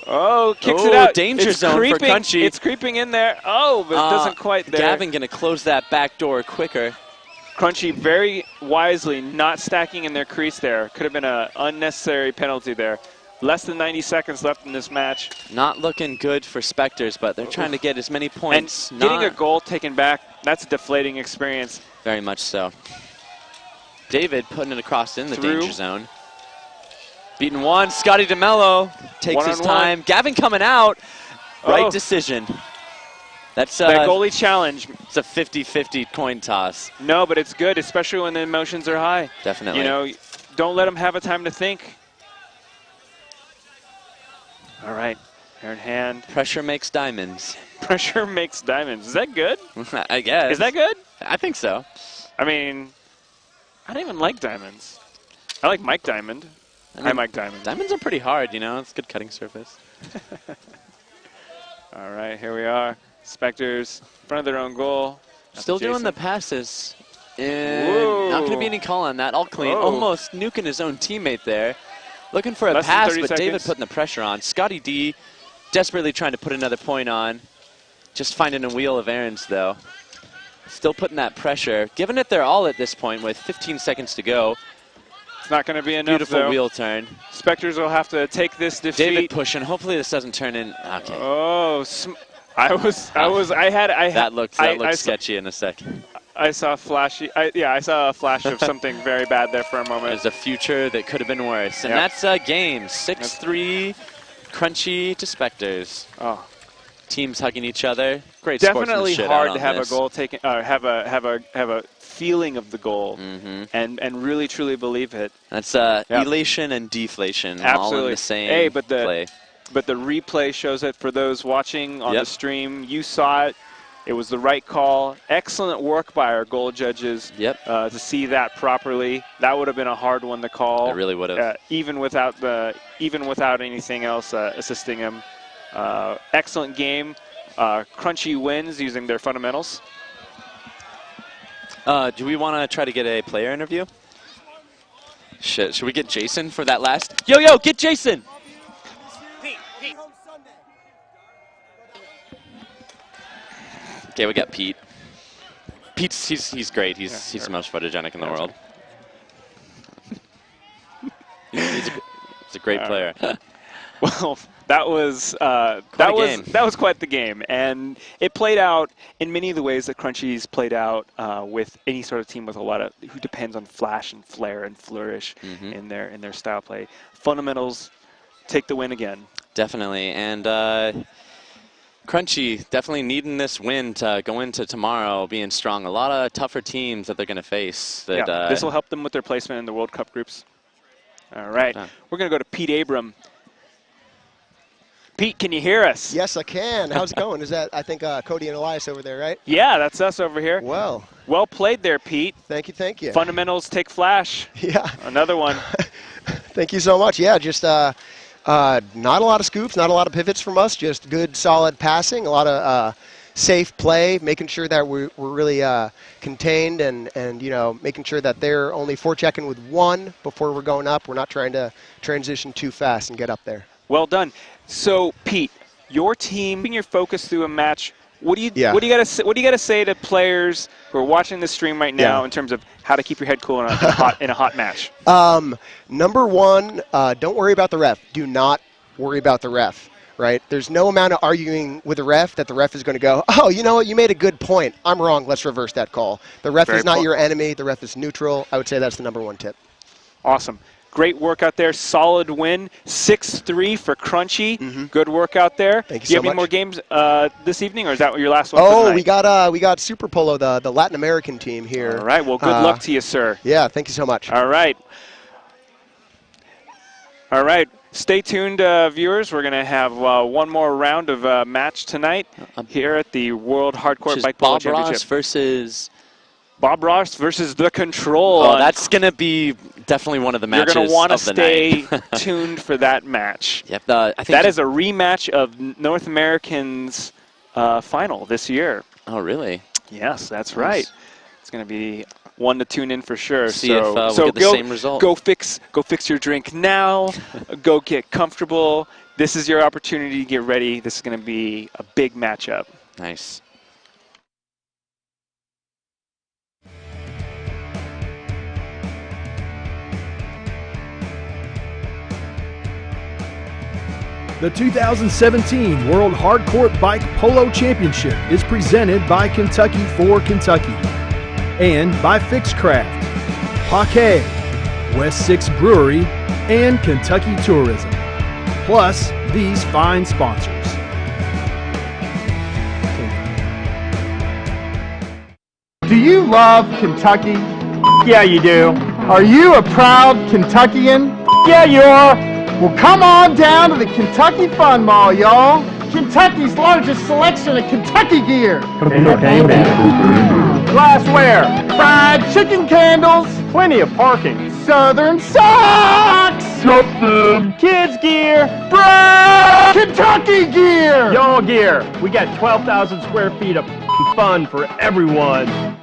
Oh, kicks it out. Danger zone for Crunchy. It's creeping in there. Oh, but it doesn't quite there. Gavin going to close that back door quicker. Crunchy very wisely not stacking in their crease there. Could have been an unnecessary penalty there. Less than 90 seconds left in this match. Not looking good for Spectres, but they're trying to get as many points. And getting a goal taken back, that's a deflating experience. Very much so. David putting it across in the danger zone. Beaten one. Scotty DeMello takes his time. Gavin coming out. Right decision. That's that goalie challenge. It's a 50-50 coin toss. No, but it's good, especially when the emotions are high. Definitely. You know, don't let them have a time to think. All right, Aaron Hand. Pressure makes diamonds. Pressure makes diamonds. Is that good? I guess. Is that good? I think so. I mean, I don't even like diamonds. I like Mike Diamond. I Mike Diamond. Diamonds are pretty hard, you know. It's a good cutting surface. All right, here we are. Spectres in front of their own goal. Still doing the passes. And not going to be any call on that. All clean. Whoa. Almost nuking his own teammate there. Looking for a Less than pass, 30 but seconds. David putting the pressure on. Scotty D desperately trying to put another point on. Just finding a wheel of Aaron's, though. Still putting that pressure. Giving it their all at this point with 15 seconds to go. It's not going to be enough, Beautiful though. wheel turn. Spectres will have to take this defeat. David pushing. Hopefully this doesn't turn in. Okay. Oh, that looked sketchy in a second. I saw a flashy. I saw a flash of something very bad there for a moment. There's a future that could have been worse. And Yep. that's a game. 6-3, Crunchy to Spectres. Oh, Teams hugging each other. Great definitely sportsmanship hard out to on have this. a goal taken, have a feeling of the goal, and really truly believe it. That's Yep. elation and deflation all in Absolutely. the same Hey, but play. the replay shows it for those watching on Yep. the stream. You saw it. It was the right call. Excellent work by our goal judges. Yep. To see that properly. That would have been a hard one to call. It really would have. Even without anything else assisting him. Excellent game. Crunchy wins using their fundamentals. Do we want to try to get a player interview? Shit, should we get Jason for that last? Yo, get Jason! Okay, we got Pete. Pete's he's great. He's the most photogenic in the world. he's a great player. Well, that was quite the game, and it played out in many of the ways that Crunchy's played out with any sort of team with who depends on flash and flare and flourish in their style play. Fundamentals take the win again. Definitely, and Crunchy definitely needing this win to go into tomorrow being strong. A lot of tougher teams that they're going to face. This will help them with their placement in the World Cup groups. All right, we're going to go to Pete Abram. Pete, can you hear us? Yes, I can. How's it going? Is that, I think, Cody and Elias over there, right? Yeah, that's us over here. Well played there, Pete. Thank you. Fundamentals take flash. Yeah. Another one. Thank you so much. Yeah, just not a lot of scoops, not a lot of pivots from us, just good, solid passing, a lot of safe play, making sure that we're really contained and making sure that they're only forechecking with one before we're going up. We're not trying to transition too fast and get up there. Well done. So, Pete, your team, keeping your focus through a match, what do you got to say to players who are watching the stream right now in terms of how to keep your head cool in a hot match? Number one, don't worry about the ref. Do not worry about the ref. Right? There's no amount of arguing with the ref that the ref is going to go, oh, you know what? You made a good point. I'm wrong. Let's reverse that call. The ref is not your enemy. The ref is neutral. I would say that's the number one tip. Awesome. Great work out there. Solid win. 6-3 for Crunchy. Good work out there. Thank you Do you so have any much. more games this evening, or is that your last one? Oh, we got Super Polo, the Latin American team here. All right. Well, good luck to you, sir. Yeah. Thank you so much. All right. Stay tuned, viewers. We're going to have one more round of match tonight here at the World Hardcourt Bike Polo Championship. Bob Ross versus The Control. Oh, that's going to be definitely one of the matches. You're going to want to of the stay night. tuned for that match. Yep. I think that is a rematch of North American's final this year. Oh, really? Yes, that's right. It's going to be one to tune in for sure. See if we'll get the same result. Go fix your drink now. Go get comfortable. This is your opportunity to get ready. This is going to be a big matchup. Nice. The 2017 World Hardcourt Bike Polo Championship is presented by Kentucky for Kentucky and by Fixcraft, Paquet, West 6 Brewery, and Kentucky Tourism, plus these fine sponsors. Do you love Kentucky? Yeah, you do. Are you a proud Kentuckian? Yeah, you are. Well, come on down to the Kentucky Fun Mall, y'all. Kentucky's largest selection of Kentucky gear. Glassware, fried chicken candles, plenty of parking, Southern socks, kids gear, Kentucky gear, y'all gear. We got 12,000 square feet of fun for everyone.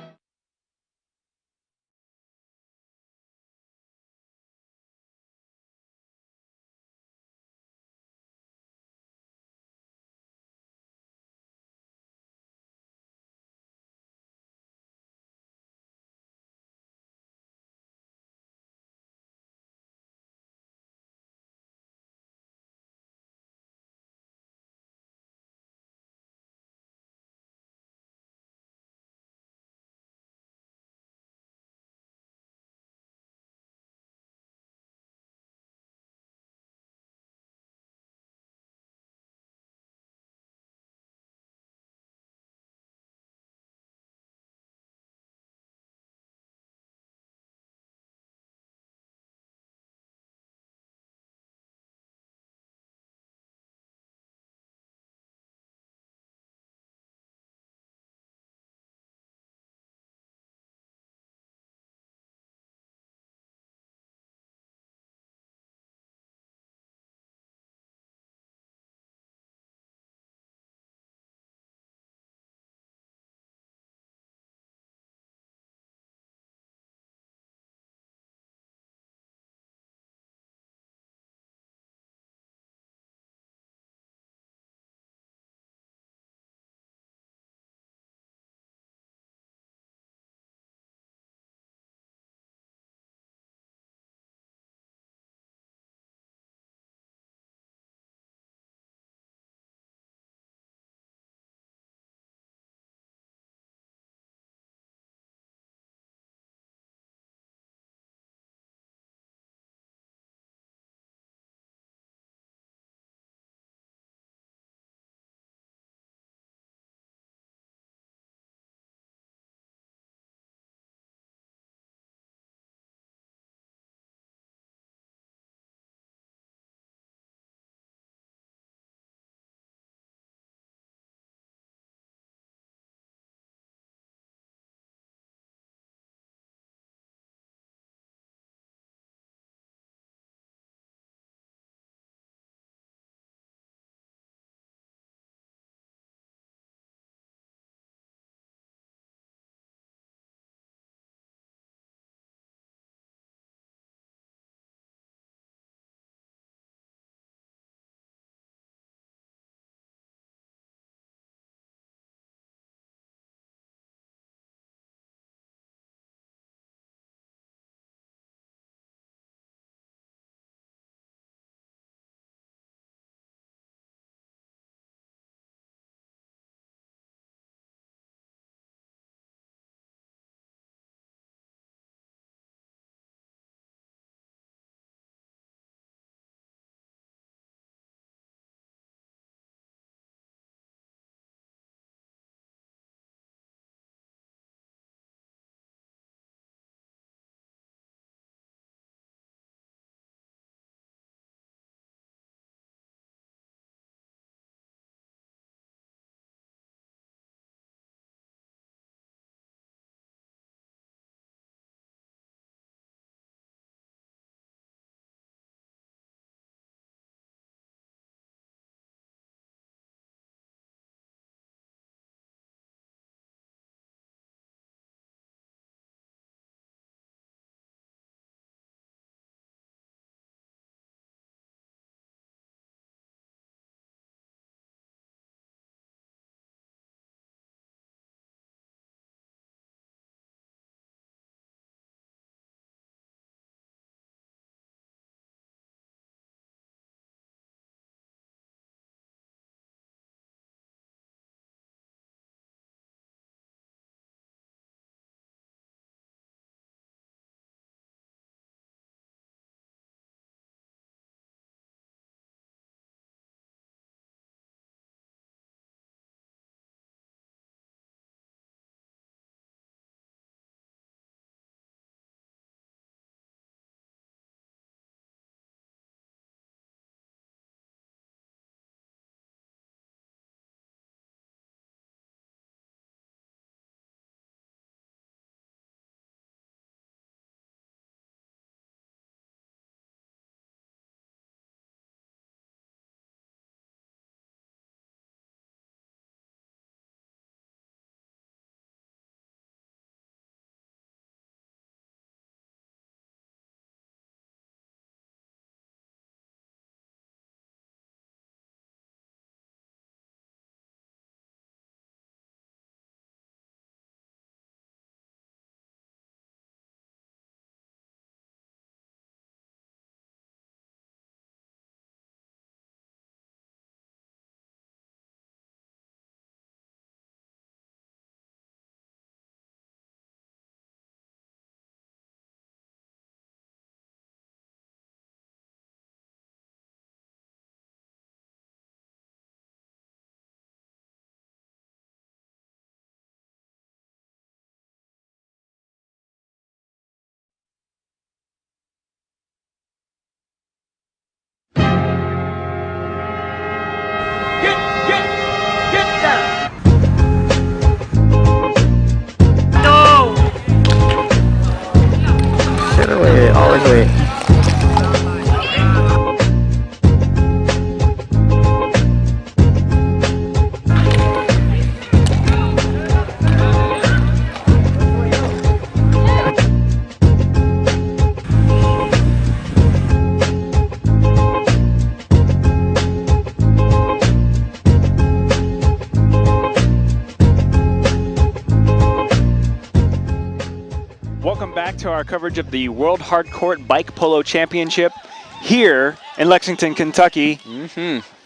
welcome back to our coverage of the World Hardcourt Bike Polo Championship here in Lexington, Kentucky.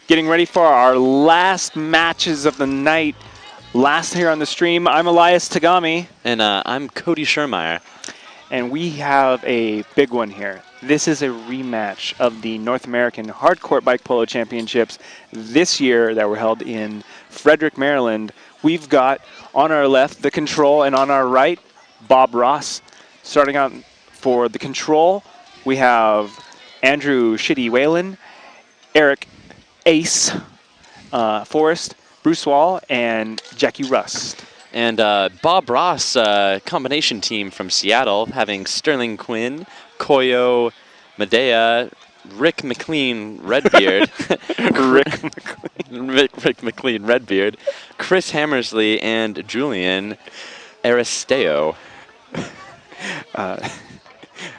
Getting ready for our last matches of the night. Last here on the stream, I'm Elias Tagami. And I'm Cody Schermeyer. And we have a big one here. This is a rematch of the North American Hardcourt Bike Polo Championships this year that were held in Frederick, Maryland. We've got on our left the control, and on our right, Bob Ross. Starting out for the control, we have Andrew Shitty Whalen, Eric Ace Forrest, Bruce Wall, and Jackie Rust. And Bob Ross, combination team from Seattle, having Sterling Quinn, Koyo Medea, Rick McLean Redbeard, Rick McLean Redbeard, Chris Hammersley, and Julian Aristeo.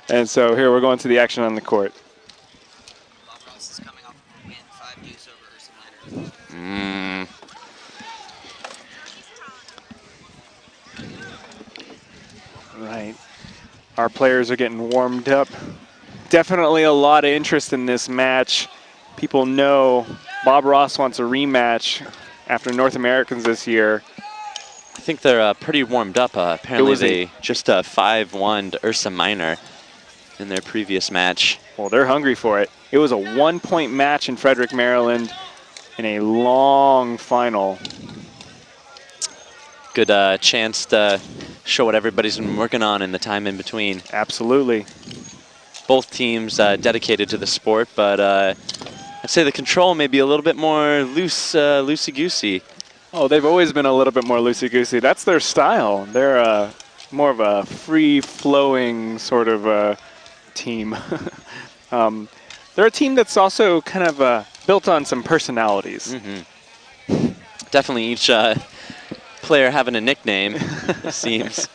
And so here we're going to the action on the court. Bob Ross is coming off a win, 5 deuce over Ursa Minor. Right. Our players are getting warmed up. Definitely a lot of interest in this match. People know Bob Ross wants a rematch after North Americans this year. I think they're pretty warmed up. Apparently they just 5-1 Ursa Minor in their previous match. Well, they're hungry for it. It was a 1-point match in Frederick, Maryland in a long final. Good chance to show what everybody's been working on in the time in between. Absolutely. Both teams dedicated to the sport, but I'd say the control may be a little bit more loosey-goosey. Oh, they've always been a little bit more loosey-goosey. That's their style. They're more of a free-flowing sort of team. They're a team that's also kind of built on some personalities. Definitely each player having a nickname, it seems.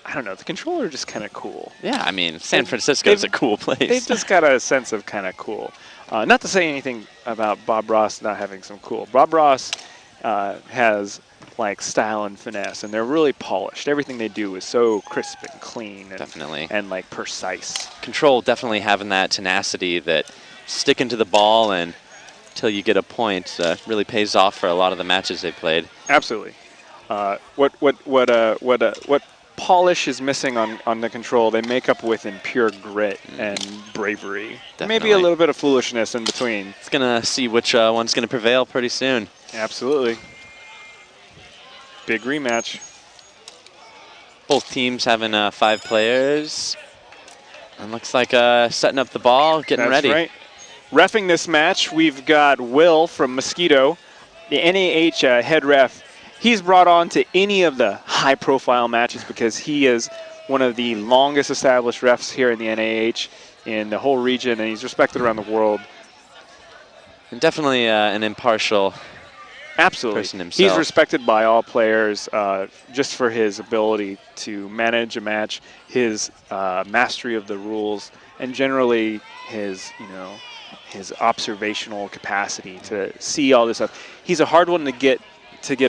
I don't know. The controller are just kind of cool. Yeah, I mean, San Francisco's a cool place. They've just got a sense of kind of cool. Not to say anything about Bob Ross not having some cool. Bob Ross has like style and finesse, and they're really polished. Everything they do is so crisp and clean, and, Definitely. and like precise. Control definitely having that tenacity that sticking to the ball and until you get a point really pays off for a lot of the matches they played. Absolutely. What polish is missing on the control, they make up with in pure grit and bravery. Definitely. Maybe a little bit of foolishness in between. It's gonna see which one's gonna prevail pretty soon. Absolutely. Big rematch. Both teams having 5 players. And looks like setting up the ball, getting ready. That's right. Reffing this match, we've got Will from Mosquito, the NAH head ref. He's brought on to any of the high-profile matches because he is one of the longest established refs here in the NAH in the whole region, and he's respected around the world. And definitely an impartial Absolutely. person himself. He's respected by all players just for his ability to manage a match, his mastery of the rules, and generally his, his observational capacity to see all this stuff. He's a hard one to get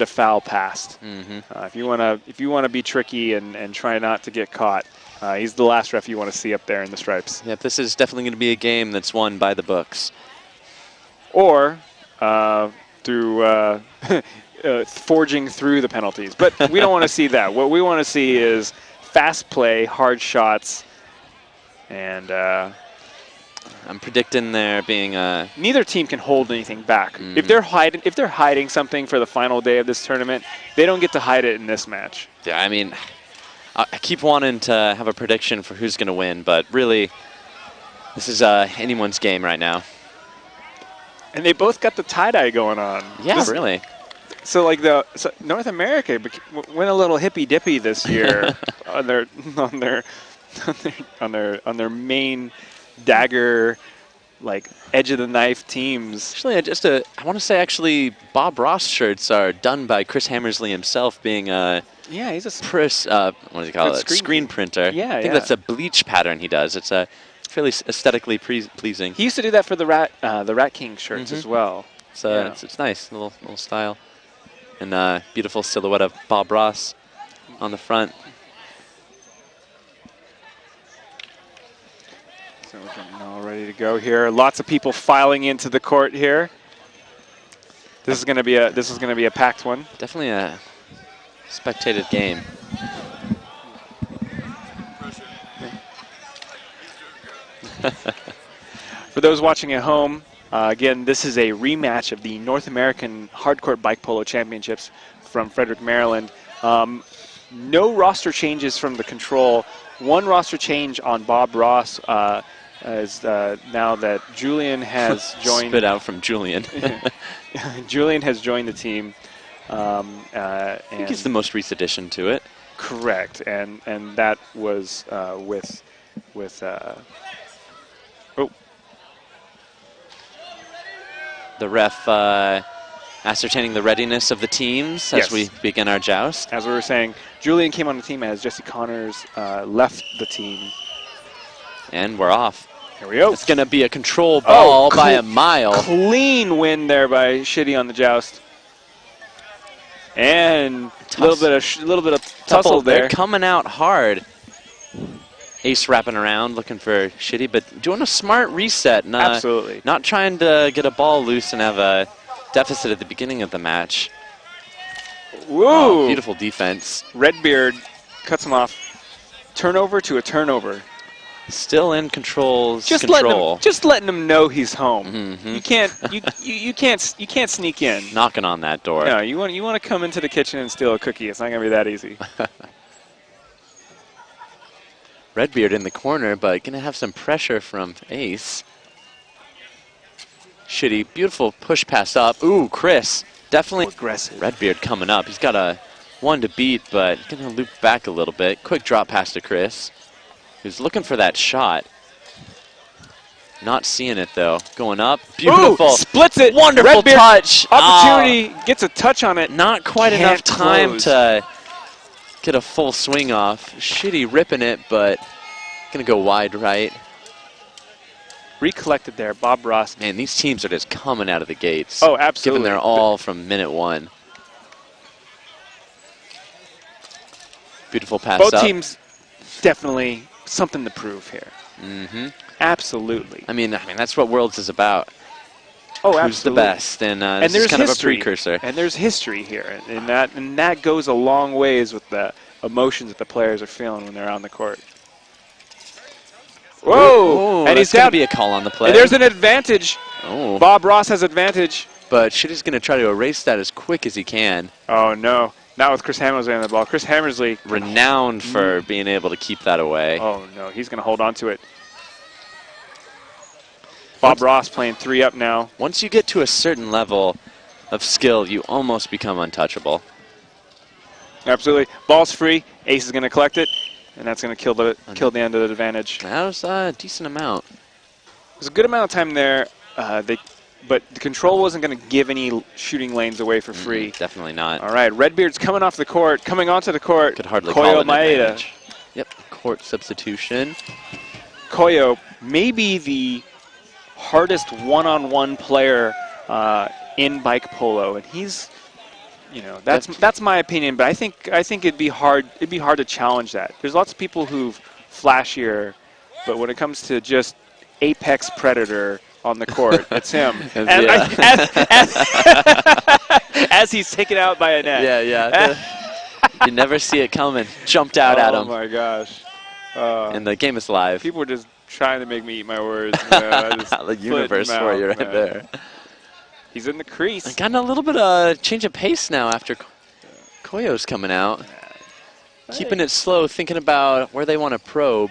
a foul passed. If you want to be tricky and try not to get caught, he's the last ref you want to see up there in the stripes. Yep, this is definitely going to be a game that's won by the books. Or through forging through the penalties. But we don't want to see that. What we want to see is fast play, hard shots, and I'm predicting there being a... neither team can hold anything back. If they're hiding something for the final day of this tournament, they don't get to hide it in this match. Yeah, I mean, I keep wanting to have a prediction for who's going to win, but really, this is anyone's game right now. And they both got the tie-dye going on. Yeah, really. So like North America went a little hippy-dippy this year on their main dagger, like edge of the knife teams. Actually, I want to say actually Bob Ross shirts are done by Chris Hammersley himself, being a he's a what does he call it? Screen printer. Yeah, I think that's a bleach pattern he does. It's a fairly aesthetically pleasing. He used to do that for the Rat King shirts as well. So it's nice, little style, and beautiful silhouette of Bob Ross. on the front. So we're getting all ready to go here. Lots of people filing into the court here. This is going to be a packed one. Definitely a spectated game. For those watching at home, again, this is a rematch of the North American Hardcourt Bike Polo Championships from Frederick, Maryland. No roster changes from the control. One roster change on Bob Ross as now that Julian has joined. Spit out from Julian. Julian has joined the team. I think he's the most recent addition to it. Correct, and that was with the ref ascertaining the readiness of the teams as we begin our joust. As we were saying, Julian came on the team as Jesse Connors left the team. And we're off. Here we go. It's going to be a control ball by a mile. Clean win there by Shitty on the joust. And a little bit of tussle there. They're coming out hard. Ace wrapping around, looking for Shitty, but doing a smart reset. Absolutely. Not trying to get a ball loose and have a deficit at the beginning of the match. Woo! Oh, beautiful defense. Redbeard cuts him off. Turnover to a turnover. Still in control. Just letting him know he's home. You can't sneak in. Knocking on that door. No, you want to come into the kitchen and steal a cookie. It's not gonna be that easy. Redbeard in the corner, but gonna have some pressure from Ace. Shitty, beautiful push pass up. Ooh, Chris, definitely aggressive. Redbeard coming up. He's got a one to beat, but gonna loop back a little bit. Quick drop pass to Chris, who's looking for that shot. Not seeing it though. Going up, beautiful. Ooh, splits it. Wonderful Redbeard, touch. Opportunity, gets a touch on it. Not quite enough time close. to get a full swing off. Shitty ripping it, but gonna go wide right. Recollected there, Bob Ross. Man, these teams are just coming out of the gates. Oh, absolutely. Giving their all from minute one. Beautiful pass Both up. teams definitely something to prove here. Absolutely. I mean, that's what Worlds is about. Oh, Who's absolutely. the best? And this there's is kind history, of a precursor. And there's history here, and that goes a long ways with the emotions that the players are feeling when they're on the court. Whoa! Ooh, and he's going down. to be a call on the play. And there's an advantage. Oh. Bob Ross has advantage. But Shitty's going to try to erase that as quick as he can. Oh, no. Not with Chris Hammersley on the ball. Chris Hammersley. Renowned for being able to keep that away. Oh, no. He's going to hold on to it. Bob Ross playing 3 up now. Once you get to a certain level of skill, you almost become untouchable. Absolutely. Ball's free. Ace is going to collect it. And that's going to kill the end of the advantage. That was a decent amount. There's a good amount of time there, but the control wasn't going to give any shooting lanes away for free. Definitely not. All right, Redbeard's coming off the court, coming onto the court. Could hardly Koyo call it an Maeda. advantage. Yep, court substitution. Koyo, maybe the hardest one-on-one player in bike polo, and he's, that's my opinion. But I think it'd be hard to challenge that. There's lots of people who've flashier, but when it comes to just apex predator on the court, it's him. As he's taken out by a net. Yeah. You never see it coming. Jumped out at him. Oh my gosh. And the game is live. People are just trying to make me eat my words. The universe for you right there. He's in the crease. Gotten a little bit of change of pace now after Koyo's coming out. Keeping it slow, thinking about where they want to probe.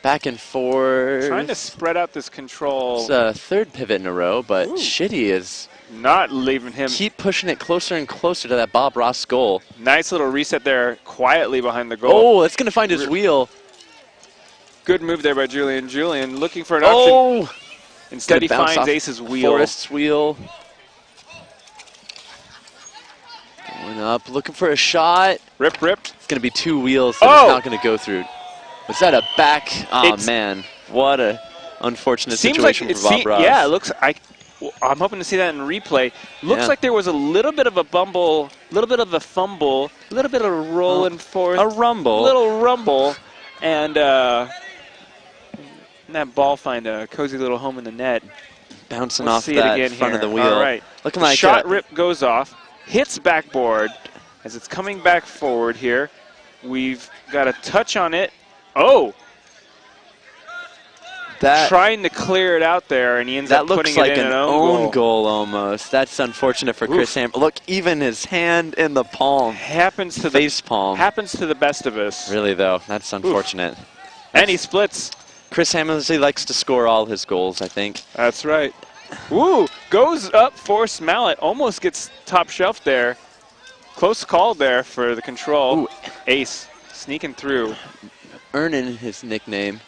Back and forth. Trying to spread out this control. It's a third pivot in a row, but Shitty is not leaving him. Keep pushing it closer and closer to that Bob Ross goal. Nice little reset there, quietly behind the goal. Oh, that's going to find his wheel. Good move there by Julian. Julian looking for an option. Instead, he finds Ace's wheel. Forrest's wheel. Going up, looking for a shot. Rip. It's going to be 2 wheels, so it's not going to go through. Was that a back? Oh, man. What a unfortunate situation for Bob Ross. Yeah, it looks like I'm hoping to see that in replay. Looks Yeah. like there was a little bit of a bumble, a little bit of a fumble, a little bit of a roll and forth. A rumble. Little rumble. And that ball find a cozy little home in the net. Bouncing Let's off see it that again front here. of the wheel. All right. Looking The like shot rip goes off, hits backboard. As it's coming back forward here, we've got a touch on it. Oh! that. Trying to clear it out there, and he ends That up looks putting like it in an own goal. almost. That's unfortunate for Chris Ham. Look, even his hand in the palm. Happens to Face palm. Happens to the best of us. Really, though, that's unfortunate. And he splits. Chris Hammersley likes to score all his goals, I think. That's right. Woo! Goes up for Smallet. Almost gets top shelf there. Close call there for the control. Ooh. Ace sneaking through. Earning his nickname.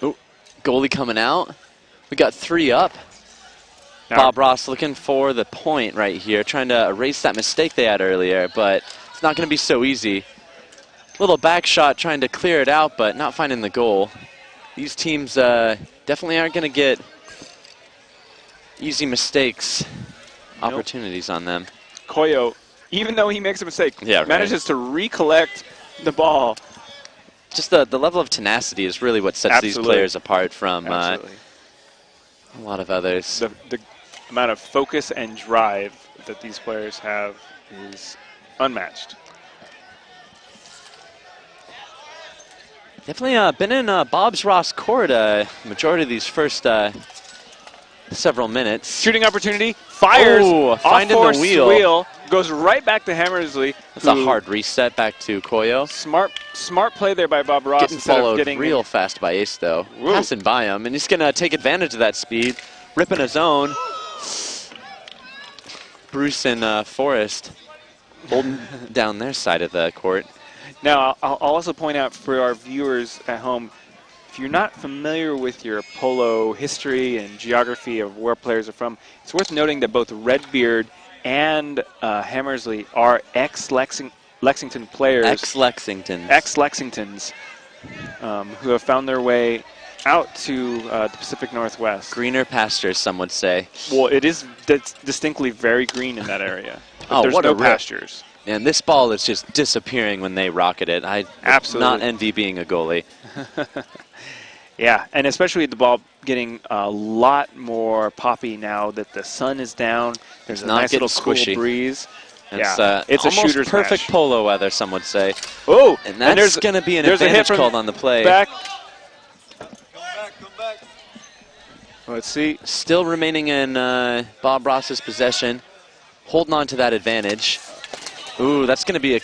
Ooh, goalie coming out. We got 3 up. Now, Bob Ross looking for the point right here, trying to erase that mistake they had earlier, but it's not going to be so easy. Little back shot trying to clear it out, but not finding the goal. These teams definitely aren't going to get easy mistakes, opportunities on them. Koyo, even though he makes a mistake, Yeah, right. manages to recollect the ball. Just the level of tenacity is really what sets these Absolutely. players apart from Absolutely. a lot of others. The amount of focus and drive that these players have is unmatched. Definitely been in Bob's Ross court majority of these first several minutes. Shooting opportunity, fires, Oh, off finding the force wheel. goes right back to Hammersley. That's a hard reset back to Koyo. Smart play there by Bob Ross. Getting instead of followed getting real fast by Ace, though. Woo. Passing by him, and he's going to take advantage of that speed, ripping his own. Bruce and Forrest holding down their side of the court. Now, I'll also point out for our viewers at home, if you're not familiar with your polo history and geography of where players are from, it's worth noting that both Redbeard and Hammersley are ex-Lexington players. Ex-Lexington. Ex-Lexingtons who have found their way out to the Pacific Northwest. Greener pastures, some would say. Well, it is distinctly very green in that area. But Oh, there's what no a rip. pastures. And this ball is just disappearing when they rocket it. I Absolutely. not envy being a goalie. Yeah, and especially the ball getting a lot more poppy now that the sun is down. There's a Not nice getting little cool squishy. breeze. It's, Yeah, it's a almost shooter's perfect match. polo weather, some would say. Oh, And that's going to be an there's a hit advantage from called on the play. back. Let's see. Still remaining in Bob Ross's possession. Holding on to that advantage. Ooh, that's going to be a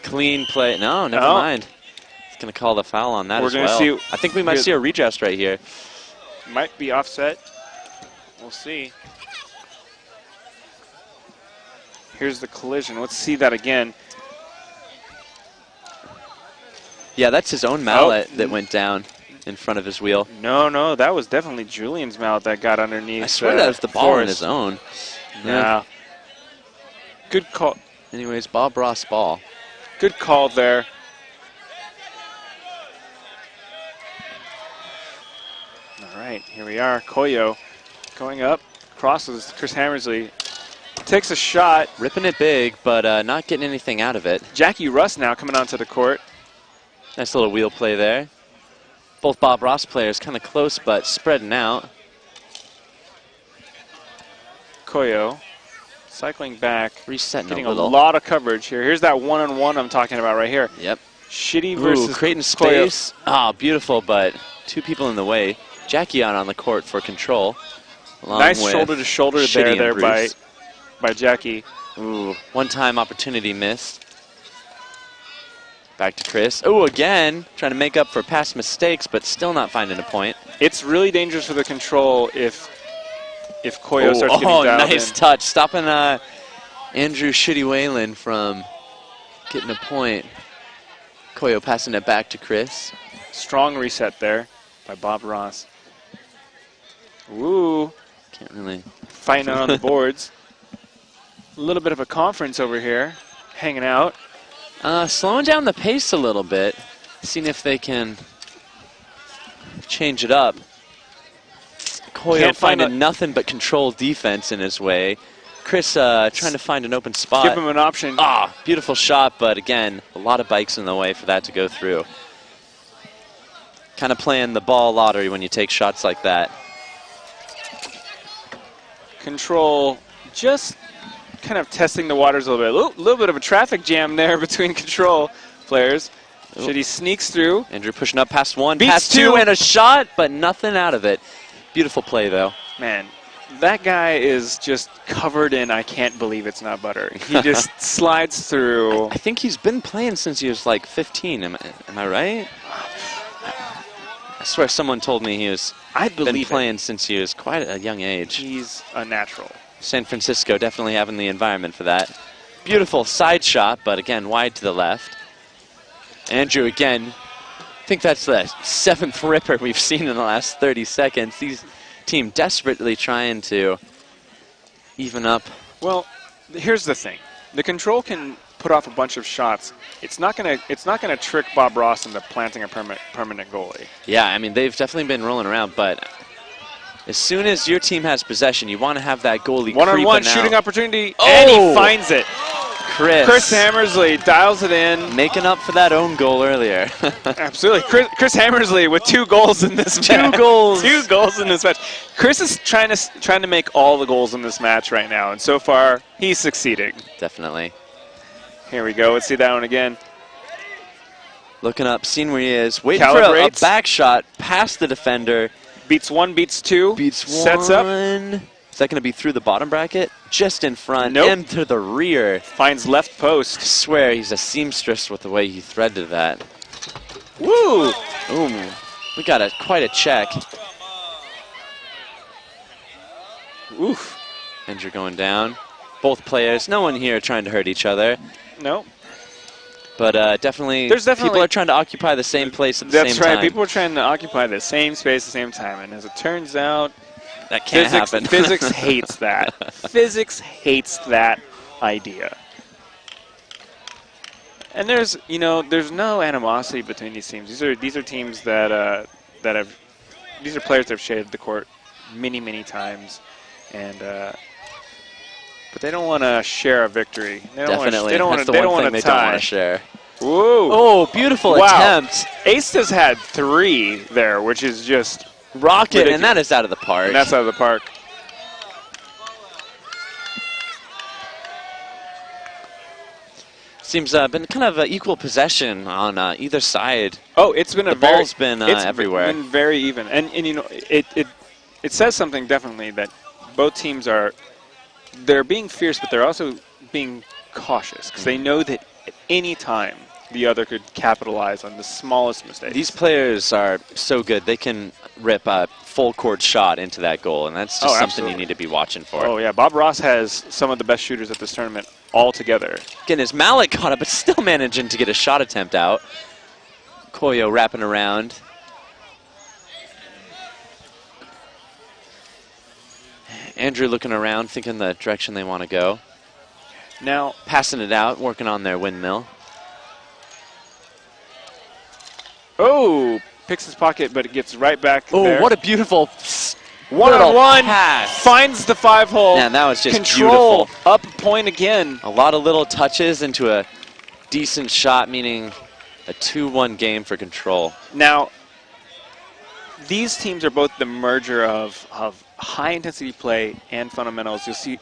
clean play. No, never No. mind. It's going to call the foul on that We're as gonna well. see- I think we might see a redress right here. Might be offset. We'll see. Here's the collision. Let's see that again. Yeah, that's his own mallet that went down in front of his wheel. No, that was definitely Julian's mallet that got underneath. I swear that was the ball in his own. Yeah. Good call. Anyways, Bob Ross ball. Good call there. All right, here we are. Koyo going up, crosses Chris Hammersley, takes a shot. Ripping it big, but not getting anything out of it. Jackie Russ now coming onto the court. Nice little wheel play there. Both Bob Ross players kind of close, but spreading out. Koyo cycling back, Resetting getting a a little. lot of coverage here. Here's that one-on-one I'm talking about right here. Yep. Shitty Ooh, versus creating Koyo. space. Ah, beautiful, but 2 people in the way. Jackie out on the court for control. along Nice with shoulder-to-shoulder Shitty there and by Bruce. Jackie. Ooh, one-time opportunity missed. Back to Chris. Oh, again, trying to make up for past mistakes, but still not finding a point. It's really dangerous for the control if Koyo starts getting dialed nice in. touch. Stopping Andrew Shitty Whalen from getting a point. Koyo passing it back to Chris. Strong reset there by Bob Ross. Ooh, Can't really. fighting out on the boards. A little bit of a conference over here, hanging out. Slowing down the pace a little bit. Seeing if they can change it up. Koyo Can't find finding nothing but control defense in his way. Chris trying to find an open spot. Give him an option. Ah, beautiful shot, but again, a lot of bikes in the way for that to go through. Kind of playing the ball lottery when you take shots like that. Control just kind of testing the waters a little bit. A little bit of a traffic jam there between Control players. Shitty sneaks through. Andrew pushing up past one, Beats past two, and a shot, but nothing out of it. Beautiful play, though. Man, that guy is just covered in I can't believe it's not butter. He just slides through. I think he's been playing since he was like 15. Am I right? I swear someone told me he was been playing since he was quite a young age. He's a natural. San Francisco definitely having the environment for that. Beautiful side shot, but again, wide to the left. Andrew again. I think that's the 7th ripper we've seen in the last 30 seconds. These team desperately trying to even up. Well, here's the thing. The Control can put off a bunch of shots. It's not gonna trick Bob Ross into planting a permanent goalie. Yeah, I mean, they've definitely been rolling around, but as soon as your team has possession, you want to have that goalie one-on-one creeping shooting out. opportunity, and he finds it. Chris Hammersley dials it in. making up for that own goal earlier. Absolutely. Chris Hammersley with 2 goals in this match. 2 goals. 2 goals in this match. Chris is trying to make all the goals in this match right now, and so far he's succeeding. Definitely. Here we go. Let's see that one again. Looking up, seeing where he is, waiting for a Calibrates. back shot past the defender. Beats 1, beats 2. Beats Sets one. up. Is that going to be through the bottom bracket? Just in front. Nope. And to the rear. Finds left I post. swear he's a seamstress with the way he threaded that. Woo! Ooh, we got quite a check. Oof. Andrew going down. Both players, no one here trying to hurt each other. No. But definitely, There's definitely people are trying to occupy the same place at the same That's time. right. People are trying to occupy the same space at the same time, and as it turns out, That can't happen. Physics hates that. Physics hates that idea. And there's no animosity between these teams. These are teams that these are players that have shaded the court many times, and but they don't want to share a victory. They don't Definitely, they don't that's want the one thing to they don't tie. want to share. Whoa! Oh, beautiful attempt. Ace has had 3 there, which is just Rocket, ridiculous. and that is out of the park. And that's out of the park. Seems been kind of equal possession on either side. Oh, it's been The ball's been everywhere. It's been very even, and it says something definitely that both teams they're being fierce, but they're also being cautious because they know that at any time the other could capitalize on the smallest mistake. These players are so good; they can rip a full court shot into that goal, and that's just something absolutely. you need to be watching for. Oh yeah, Bob Ross has some of the best shooters at this tournament all together. Again, his mallet caught up, but still managing to get a shot attempt out. Koyo wrapping around. Andrew looking around, thinking the direction they want to go. Now, Passing it out, working on their windmill. oh, picks his pocket, but it gets right back there. Oh, what a beautiful one-on-one pass. finds the 5-hole. Man, that was just Control beautiful. up point again. A lot of little touches into a decent shot, meaning a 2-1 game for Control. Now, these teams are both the merger of high-intensity play and fundamentals. You'll see.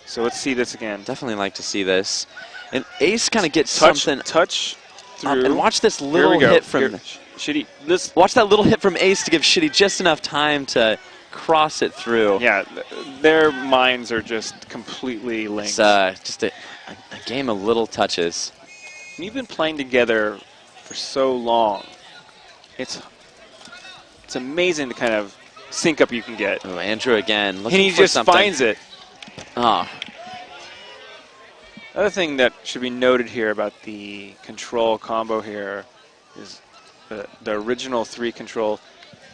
So let's see this again. Definitely like to see this. And Ace kind of gets something. Touch through. And watch this Here little we go. hit from. Here. Shitty. This. Watch that little hit from Ace to give Shitty just enough time to cross it through. Yeah, their minds are just completely linked. It's just a game of little touches. And you've been playing together for so long. It's amazing the kind of sync up you can get. Oh, Andrew again. And Looking he for just something. finds it. Oh, Another thing that should be noted here about the Control combo here is the original 3 Control,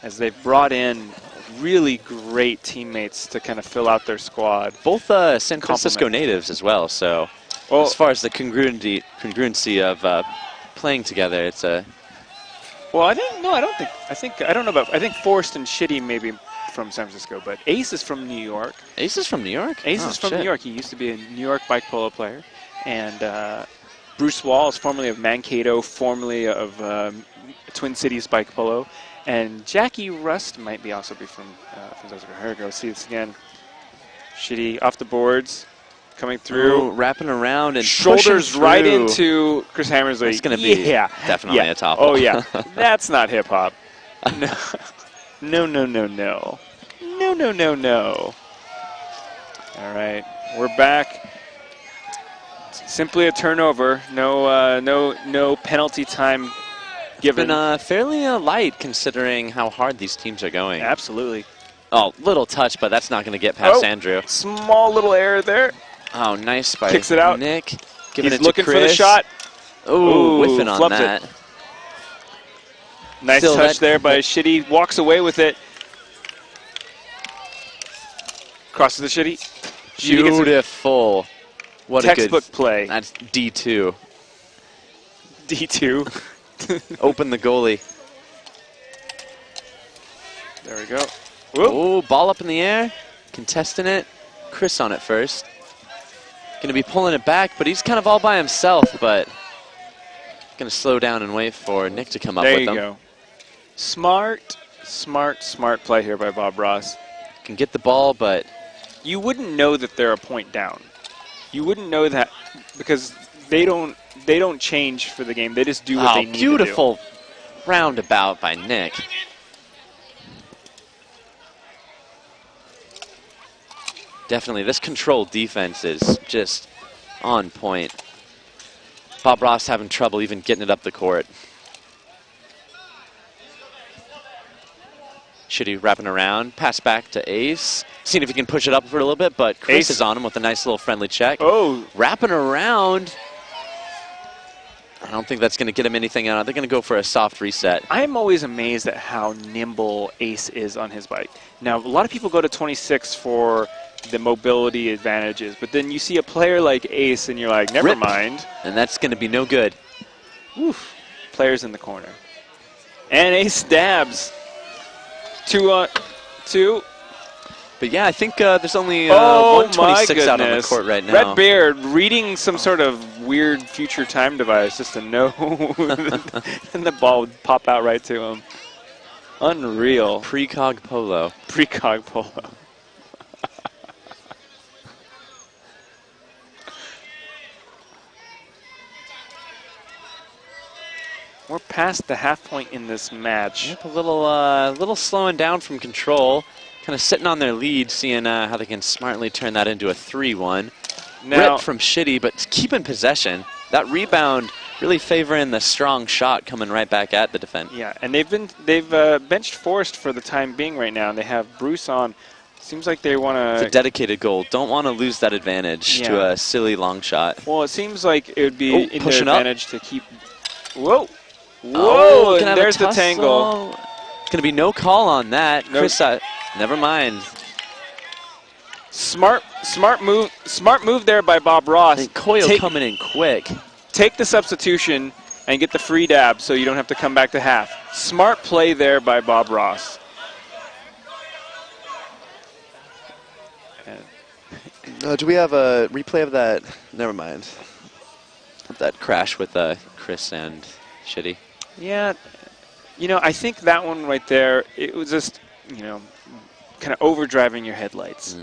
as they've brought in really great teammates to kind of fill out their squad. both San Francisco natives as well. So as far as the congruency of playing together, it's a Well, I didn't. No, I don't think. I don't know about. I think Forrest and Shitty maybe from San Francisco, but Ace is from New York. Ace is from New York? Ace is from New York. He used to be a New York bike polo player, and Bruce Wall is formerly of Mankato, formerly of Twin Cities bike polo, and Jackie Rust might be also be from those. Here we go. See this again. Shitty off the boards. Coming through, Ooh, wrapping around and shoulders right through. into Chris Hammersley. It's going to be definitely a topple. Oh yeah, that's not hip hop. No, no, no, no, no, no, no, no, no. All right, we're back. Simply a turnover. No penalty time given. Been fairly light considering how hard these teams are going. Absolutely. Oh, little touch, but that's not going to get past Andrew. Small little error there. Oh, nice by Kicks it out. Nick. Giving He's it looking to Chris. for the shot. Ooh, whiffing on flubbed that. it. Nice Still touch there by Shitty. Walks away with it. Crosses the Shitty. Shitty gets Beautiful. What textbook a good play. That's D2. D2. Open the goalie. There we go. Whoop. Ooh, ball up in the air. Contesting it. Chris on it first. Going to be pulling it back, but he's kind of all by himself, but going to slow down and wait for Nick to come up with him. There you go. Smart play here by Bob Ross. Can get the ball, but you wouldn't know that they're a point down. You wouldn't know that because they don't change for the game. They just do what they need to do. Beautiful roundabout by Nick. Definitely, this controlled defense is just on point. Bob Ross having trouble even getting it up the court. Shitty wrapping around, pass back to Ace. Seeing if he can push it up for a little bit, but Chris is on him with a nice little friendly check. Oh. Wrapping around. I don't think that's going to get him anything out. They're going to go for a soft reset. I'm always amazed at how nimble Ace is on his bike. Now, a lot of people go to 26 for the mobility advantages, but then you see a player like Ace and you're like, never mind. And that's going to be no good. Oof. Players in the corner. And Ace dabs. 2-2. But yeah, I think there's only Oh 126 out on the court right now. Red Beard reading some sort of weird future time device just to know and the ball would pop out right to him. Unreal. Precog Polo. Precog Polo. We're past the half point in this match. Yep, a little slowing down from control. Kind of sitting on their lead, seeing how they can smartly turn that into a 3-1. Now, Rip from Shitty, but keeping possession. That rebound really favoring the strong shot coming right back at the defense. yeah, and they've benched Forrest for the time being right now, and they have Bruce on. Seems like they want It's a to. dedicated goal. Don't want to lose that advantage to a silly long shot. Well, it seems like it would be in their pushing up. advantage to keep. Whoa, whoa! Oh, and there's the tangle. It's going to be no call on that. Nope. Chris, never mind. Smart move there by Bob Ross. And Coyle coming in quick. Take the substitution and get the free dab so you don't have to come back to half. Smart play there by Bob Ross. Do we have a replay of that? Never mind. That crash with Chris and Shitty. Yeah, I think that one right there, it was just, kind of overdriving your headlights,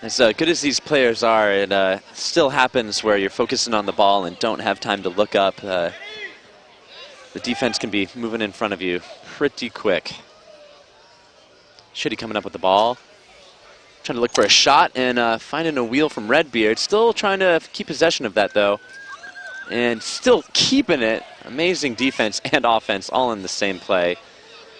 As good as these players are, it still happens where you're focusing on the ball and don't have time to look up. The defense can be moving in front of you pretty quick. Shitty coming up with the ball. Trying to look for a shot and finding a wheel from Redbeard. Still trying to keep possession of that, though. And still keeping it. Amazing defense and offense all in the same play.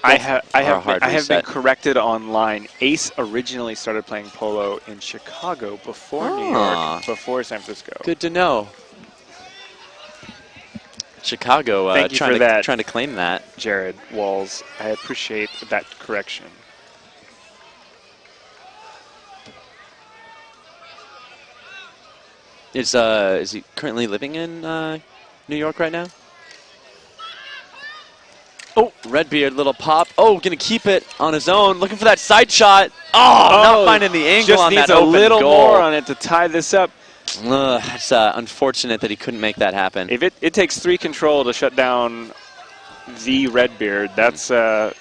I have been corrected online. Ace originally started playing polo in Chicago before New York, before San Francisco. Good to know. Chicago Thank you for that, trying to claim that. Jared Walls. I appreciate that correction. Is he currently living in New York right now? Oh, Redbeard, little pop. Oh, gonna keep it on his own. Looking for that side shot. Oh, not finding the angle just on needs that a open little goal. more on it to tie this up. It's unfortunate that he couldn't make that happen. If it takes 3 control to shut down the Redbeard, that's a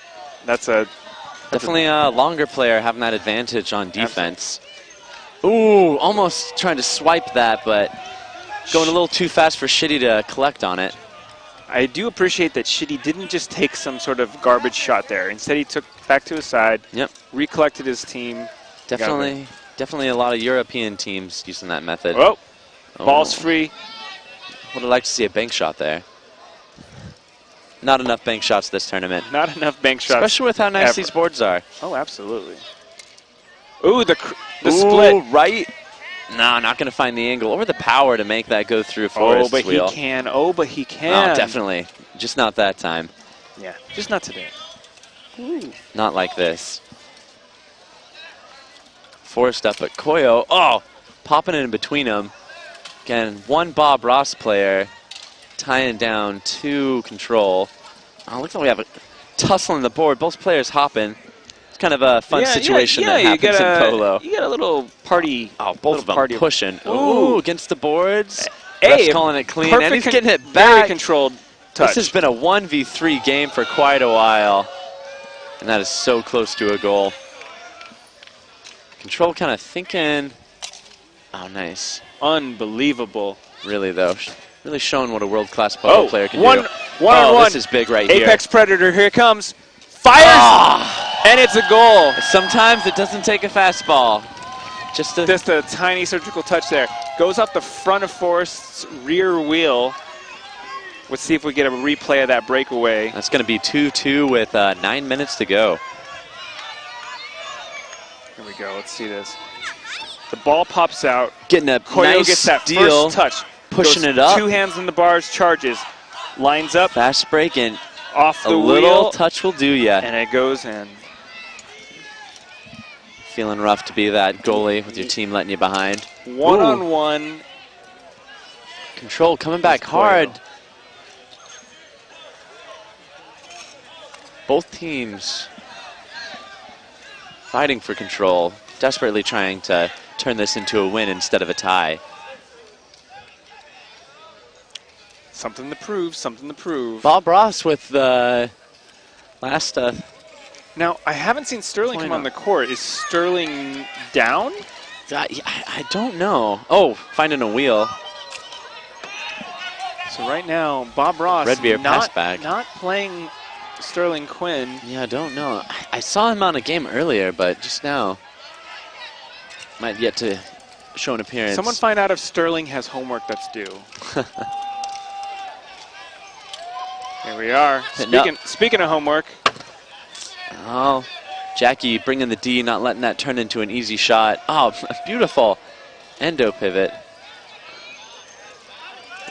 Definitely a longer player having that advantage on defense. Ooh, almost trying to swipe that, but going a little too fast for Shitty to collect on it. I do appreciate that Shitty didn't just take some sort of garbage shot there. Instead, he took back to his side, Yep. recollected his team. Definitely a lot of European teams using that method. Oh, ball's free. Would have liked to see a bank shot there. Not enough bank shots this tournament. Not enough bank shots. Especially with how nice ever. these boards are. Oh, absolutely. Ooh, the split. Right? No, not going to find the angle or the power to make that go through Forrest's wheel. He can. Oh, but he can. Oh, definitely. Just not that time. Yeah, just not today. Ooh. Not like this. Forrest up at Koyo. Oh, popping it in between them. Again, one Bob Ross player tying down 2 control. Oh, looks like we have a tussle on the board. Both players hopping. It's kind of a fun situation that happens in Polo. You got a little party. Oh, both of them party. pushing. Ooh, Ooh, against the boards. Hey, Ref's calling it clean, and he's getting it Very back. controlled touch. This has been a 1v3 game for quite a while, and that is so close to a goal. Control kind of thinking. Oh, nice. Unbelievable. Really, though. Really showing what a world-class Polo player can do. One on one. This is big right here. Apex Predator, here it comes. Fires, and it's a goal. Sometimes it doesn't take a fastball. Just a tiny surgical touch there. Goes up the front of Forrest's rear wheel. Let's see if we get a replay of that breakaway. That's going to be 2-2 with 9 minutes to go. Here we go. Let's see this. The ball pops out. Getting a Koyo nice gets that steal. first touch. Pushing Goes it up. 2 hands in the bars, charges. Lines up. Fast break and Off the a wheel. little touch will do ya. And it goes in. Feeling rough to be that goalie with your team letting you behind. One-on-one. Control coming back hard. Both teams fighting for control, desperately trying to turn this into a win instead of a tie. Something to prove, something to prove. Bob Ross with the last... Now, I haven't seen Sterling come on the court. Is Sterling down? I don't know. Oh, finding a wheel. So right now, Bob Ross Redbeard pass back. not playing Sterling Quinn. Yeah, I don't know. I saw him on a game earlier, but just now might yet to show an appearance. Someone find out if Sterling has homework that's due. Here we are. Speaking of homework. Oh, Jackie bringing the D, not letting that turn into an easy shot. Oh, beautiful endo pivot.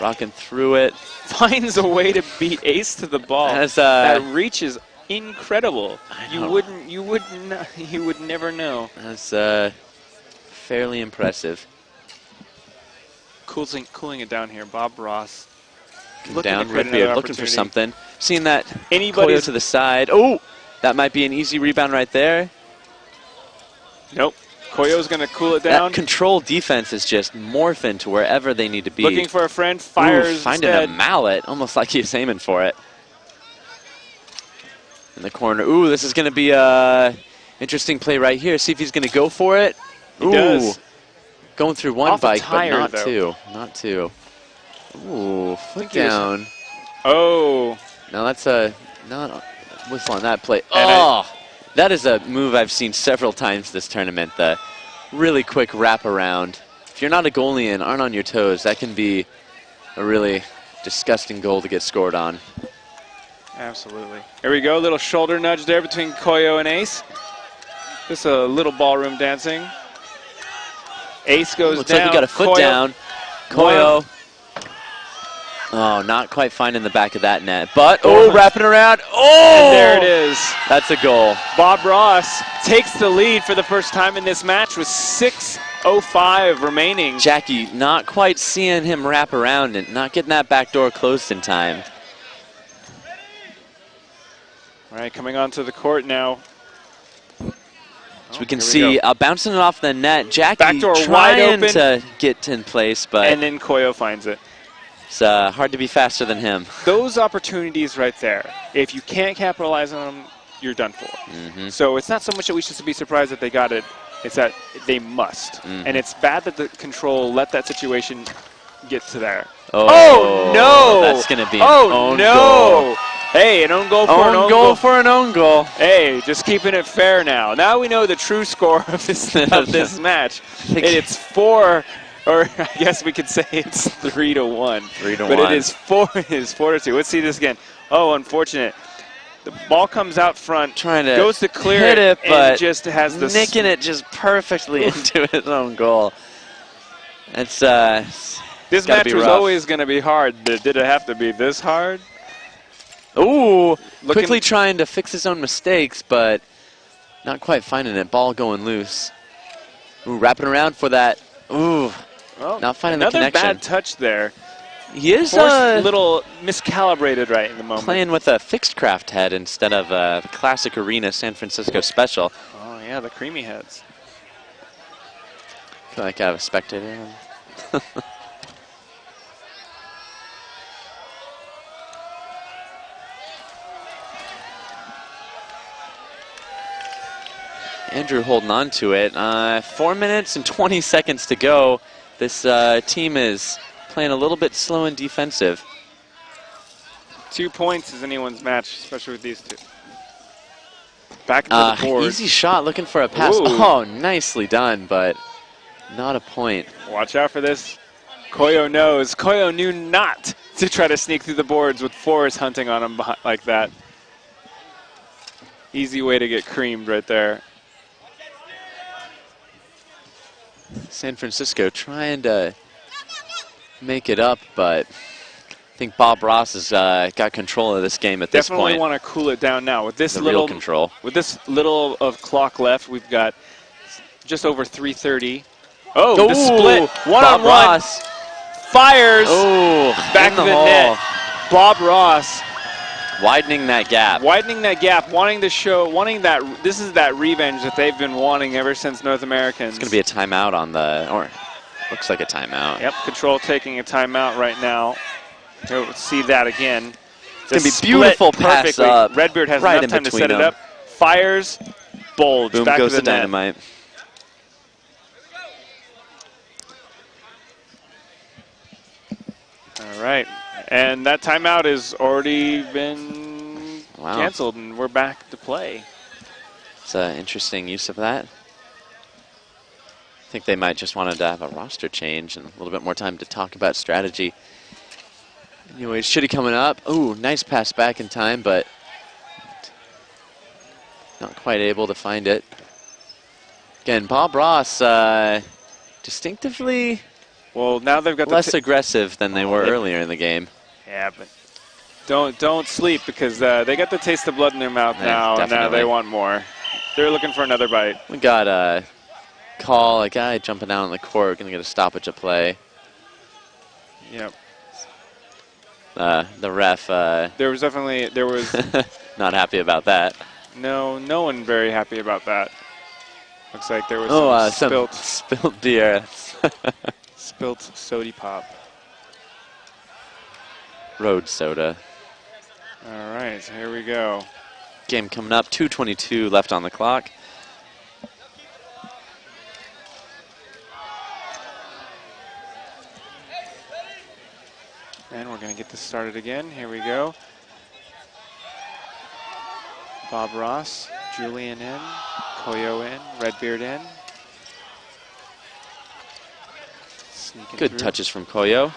Rocking through it. Finds a way to beat Ace to the ball. That reach is incredible. You would never know. That's fairly impressive. Cooling it down here. Bob Ross. Down, Redbeard looking for something. Seeing that Koyo to the side. Oh, that might be an easy rebound right there. Nope. Koyo's going to cool it down. That control defense is just morphing to wherever they need to be. Looking for a friend, fires finding instead. a mallet, almost like he's aiming for it. In the corner. Ooh, this is going to be a interesting play right here. See if he's going to go for it. He does. Going through one Off bike, tire, but not though. two. Not two. Ooh, foot down. Oh. No, that's not a whistle on that play. Oh, that is a move I've seen several times this tournament. The really quick wraparound. If you're not a goalie and aren't on your toes, that can be a really disgusting goal to get scored on. Absolutely. Here we go. A little shoulder nudge there between Koyo and Ace. Just a little ballroom dancing. Ace goes Looks down. like we got a foot down. Koyo. Oh, not quite finding the back of that net. But, wrapping around. Oh! And there it is. That's a goal. Bob Ross takes the lead for the first time in this match with 6 6:05 remaining. Jackie not quite seeing him wrap around and not getting that back door closed in time. All right, coming onto the court now. So we can see bouncing it off the net. Jackie Backdoor trying wide open to get in place, but and then Koyo finds it. it's hard to be faster than him. Those opportunities right there, if you can't capitalize on them, you're done for. So it's not so much that we should be surprised that they got it. It's that they must. And it's bad that the control let that situation get to there. Oh, no! That's going to be an own goal. Hey, an own goal for an Own own goal goal. for an own goal. Hey, just keeping it fair now. Now we know the true score of this match. And it's 4, or I guess we could say it's 3-1. 3-1. But it is 4-2. Let's see this again. Oh, unfortunate. The ball comes out front, Trying to goes to clear hit it, and but just has the nicking it just perfectly into his own goal. It's This gotta match be was rough. always going to be hard. Did it have to be this hard? Ooh, quickly trying to fix his own mistakes, but not quite finding it. Ball going loose. Ooh, wrapping around for that. Ooh, Well, not finding the another connection. bad touch there. He is Forced a little miscalibrated right in the moment. playing with a fixed craft head instead of a classic arena San Francisco special. Oh, yeah, the creamy heads. I feel like I have a spectator. Andrew holding on to it. 4 minutes and 20 seconds to go. This team is playing a little bit slow and defensive. 2 points is anyone's match, especially with these two. Back into the board. Easy shot, looking for a pass. Ooh. Oh, nicely done, but not a point. Watch out for this. Koyo knows. Koyo knew not to try to sneak through the boards with Forrest hunting on him like that. Easy way to get creamed right there. San Francisco trying to make it up, but I think Bob Ross has got control of this game at this Definitely point. want to cool it down now. With this The little real control. With this little of clock left, we've got just over 3:30. Oh, the split. Bob One-on-one. Ross. Fires. Oh, Back in to the the hole. net. Bob Ross Widening that gap. widening that gap, wanting to show, wanting that. This is that revenge that they've been wanting ever since North Americans. It's going to be a timeout on the, or looks like a timeout. Yep, Control taking a timeout right now. Here, let's see that again. It's going to be beautiful pass perfectly. up. Redbeard has right enough in time to between set it them. up. Fires, bulge. Boom back goes to the the net. dynamite. All right, and that timeout has already been canceled, and we're back to play. It's an interesting use of that. I think they might just wanted to have a roster change and a little bit more time to talk about strategy. Anyways, Shitty coming up. Ooh, nice pass back in time, but not quite able to find it. Again, Bob Ross distinctively Well, now they've got less aggressive than they were earlier in the game. Yeah, but don't sleep because they got the taste of blood in their mouth Yeah, now, and now definitely. they want more. They're looking for another bite. We got a call, a guy jumping down on the court, going to get a stoppage of play. Yep. The ref There was not happy about that. no one very happy about that. Looks like there was some spilled beer. spilt sody pop. Road soda. All right, so here we go. Game coming up, 2:22 left on the clock. And we're going to get this started again. Here we go. Bob Ross, Julian in, Koyo in, Redbeard in. Sneaking Good through. touches from Koyo.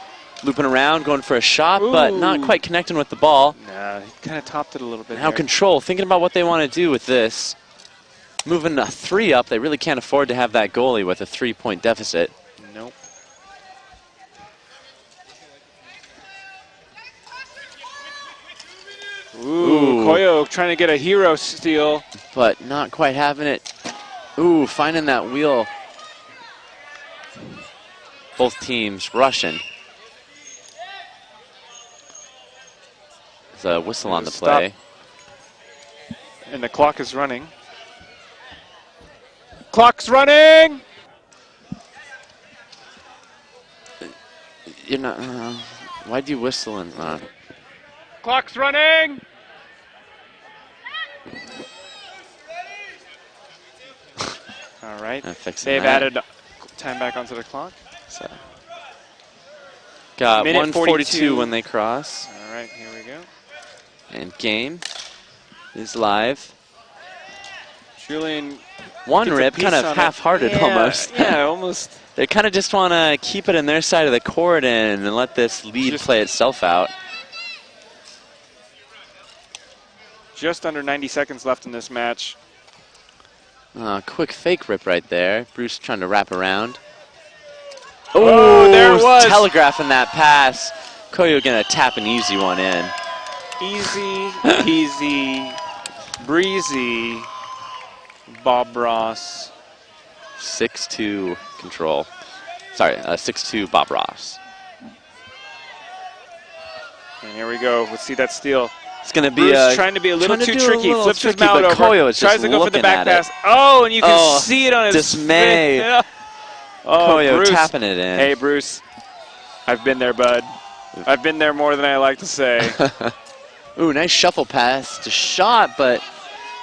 Looping around, going for a shot, but not quite connecting with the ball. Nah, he kind of topped it a little bit. Now there. Control, thinking about what they want to do with this. Moving a 3 up, they really can't afford to have that goalie with a 3-point deficit. Nope. Ooh, Koyo trying to get a hero steal. But not quite having it. Ooh, finding that wheel. both teams rushing. There's a whistle on the play. And the clock is running. Clock's running! You're not. Why'd you whistle? And Clock's running! All right. They've added time back onto the clock. So. Got Minute 1:42 when they cross. All right, here we go. And game is live. Julian. One rip, kind of half-hearted almost. Yeah, almost. They kind of just want to keep it in their side of the court and let this lead play itself out. Just under 90 seconds left in this match. Quick fake rip right there. Bruce trying to wrap around. Oh, there it was. Telegraphing that pass. Koyo gonna tap an easy one in. Easy, peasy, breezy. Bob Ross. 6-2 control. Sorry, 6-2 Bob Ross. And here we go. Let's see that steal. It's going to be Bruce trying to be a little too tricky. Flips his mouth over. Koyo is tries to go for the back pass. It. Oh, and you can see it on his dismay. face. Oh, Koyo Bruce. tapping it in. Hey, Bruce. I've been there, bud. I've been there more than I like to say. Ooh, nice shuffle pass to shot, but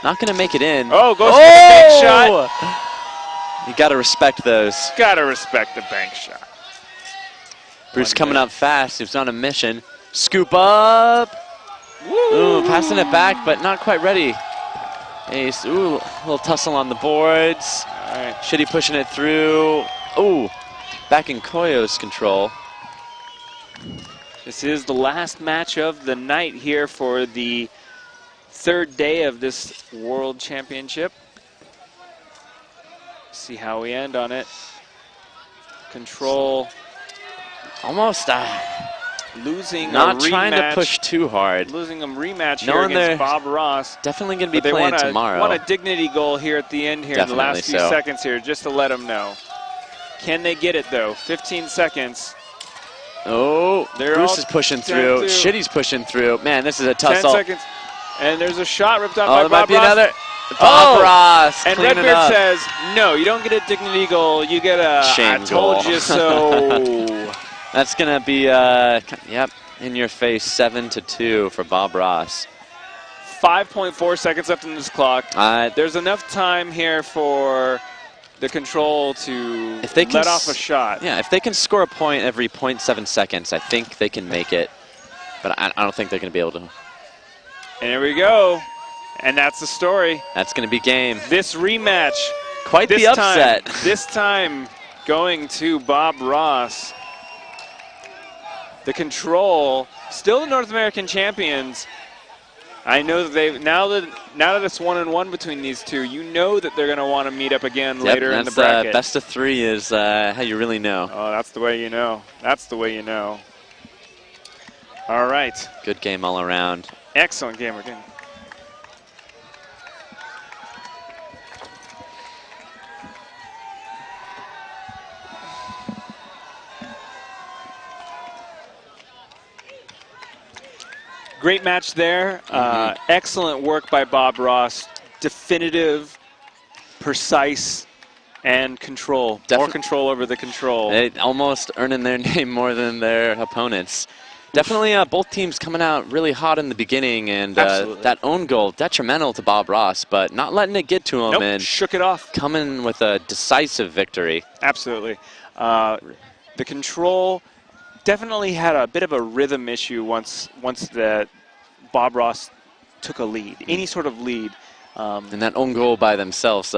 not going to make it in. Oh, goes for the bank shot. You got to respect those. Got to respect the bank shot. Bruce coming up fast. He was on a mission. Scoop up. Ooh, passing it back, but not quite ready. Ace, ooh, a little tussle on the boards. All right. Shitty pushing it through. Ooh, back in Koyo's control. This is the last match of the night here for the third day of this World Championship. See how we end on it. Control. Almost losing not a rematch. Trying to push too hard. Losing a rematch here Knowing against Bob Ross. Definitely going to be playing tomorrow. They want a dignity goal here at the end here in the last few seconds here just to let them know. Can they get it though? 15 seconds. Oh, Bruce is pushing through. Shitty's pushing through. Man, this is a tussle. 10 seconds. And there's a shot ripped off by Bob Ross. Might be another. Bob Ross. And Redbeard says, no, you don't get a dignity goal. You get a shame I told goal. You so. That's going to be, yep, in your face, 7-2 for Bob Ross. 5.4 seconds left in this clock. There's enough time here for the control to let off a shot. Yeah, if they can score a point every 0.7 seconds, I think they can make it. But I don't think they're going to be able to. And here we go. And that's the story. That's going to be game. This rematch. Quite the upset. This time going to Bob Ross. The control, still the North American champions. I know that now that it's 1-1 between these two, you know that they're going to want to meet up again later in the bracket. Best of 3 is how you really know. Oh, that's the way you know. That's the way you know. All right. Good game all around. Excellent game again. Great match there. Excellent work by Bob Ross. Definitive, precise, and control. More control over the control. They almost earning their name more than their opponents. Definitely both teams coming out really hot in the beginning, and that own goal detrimental to Bob Ross, but not letting it get to him and shook it off. Coming with a decisive victory. Absolutely. The control definitely had a bit of a rhythm issue once the Bob Ross took a lead, any sort of lead. And that own goal by themselves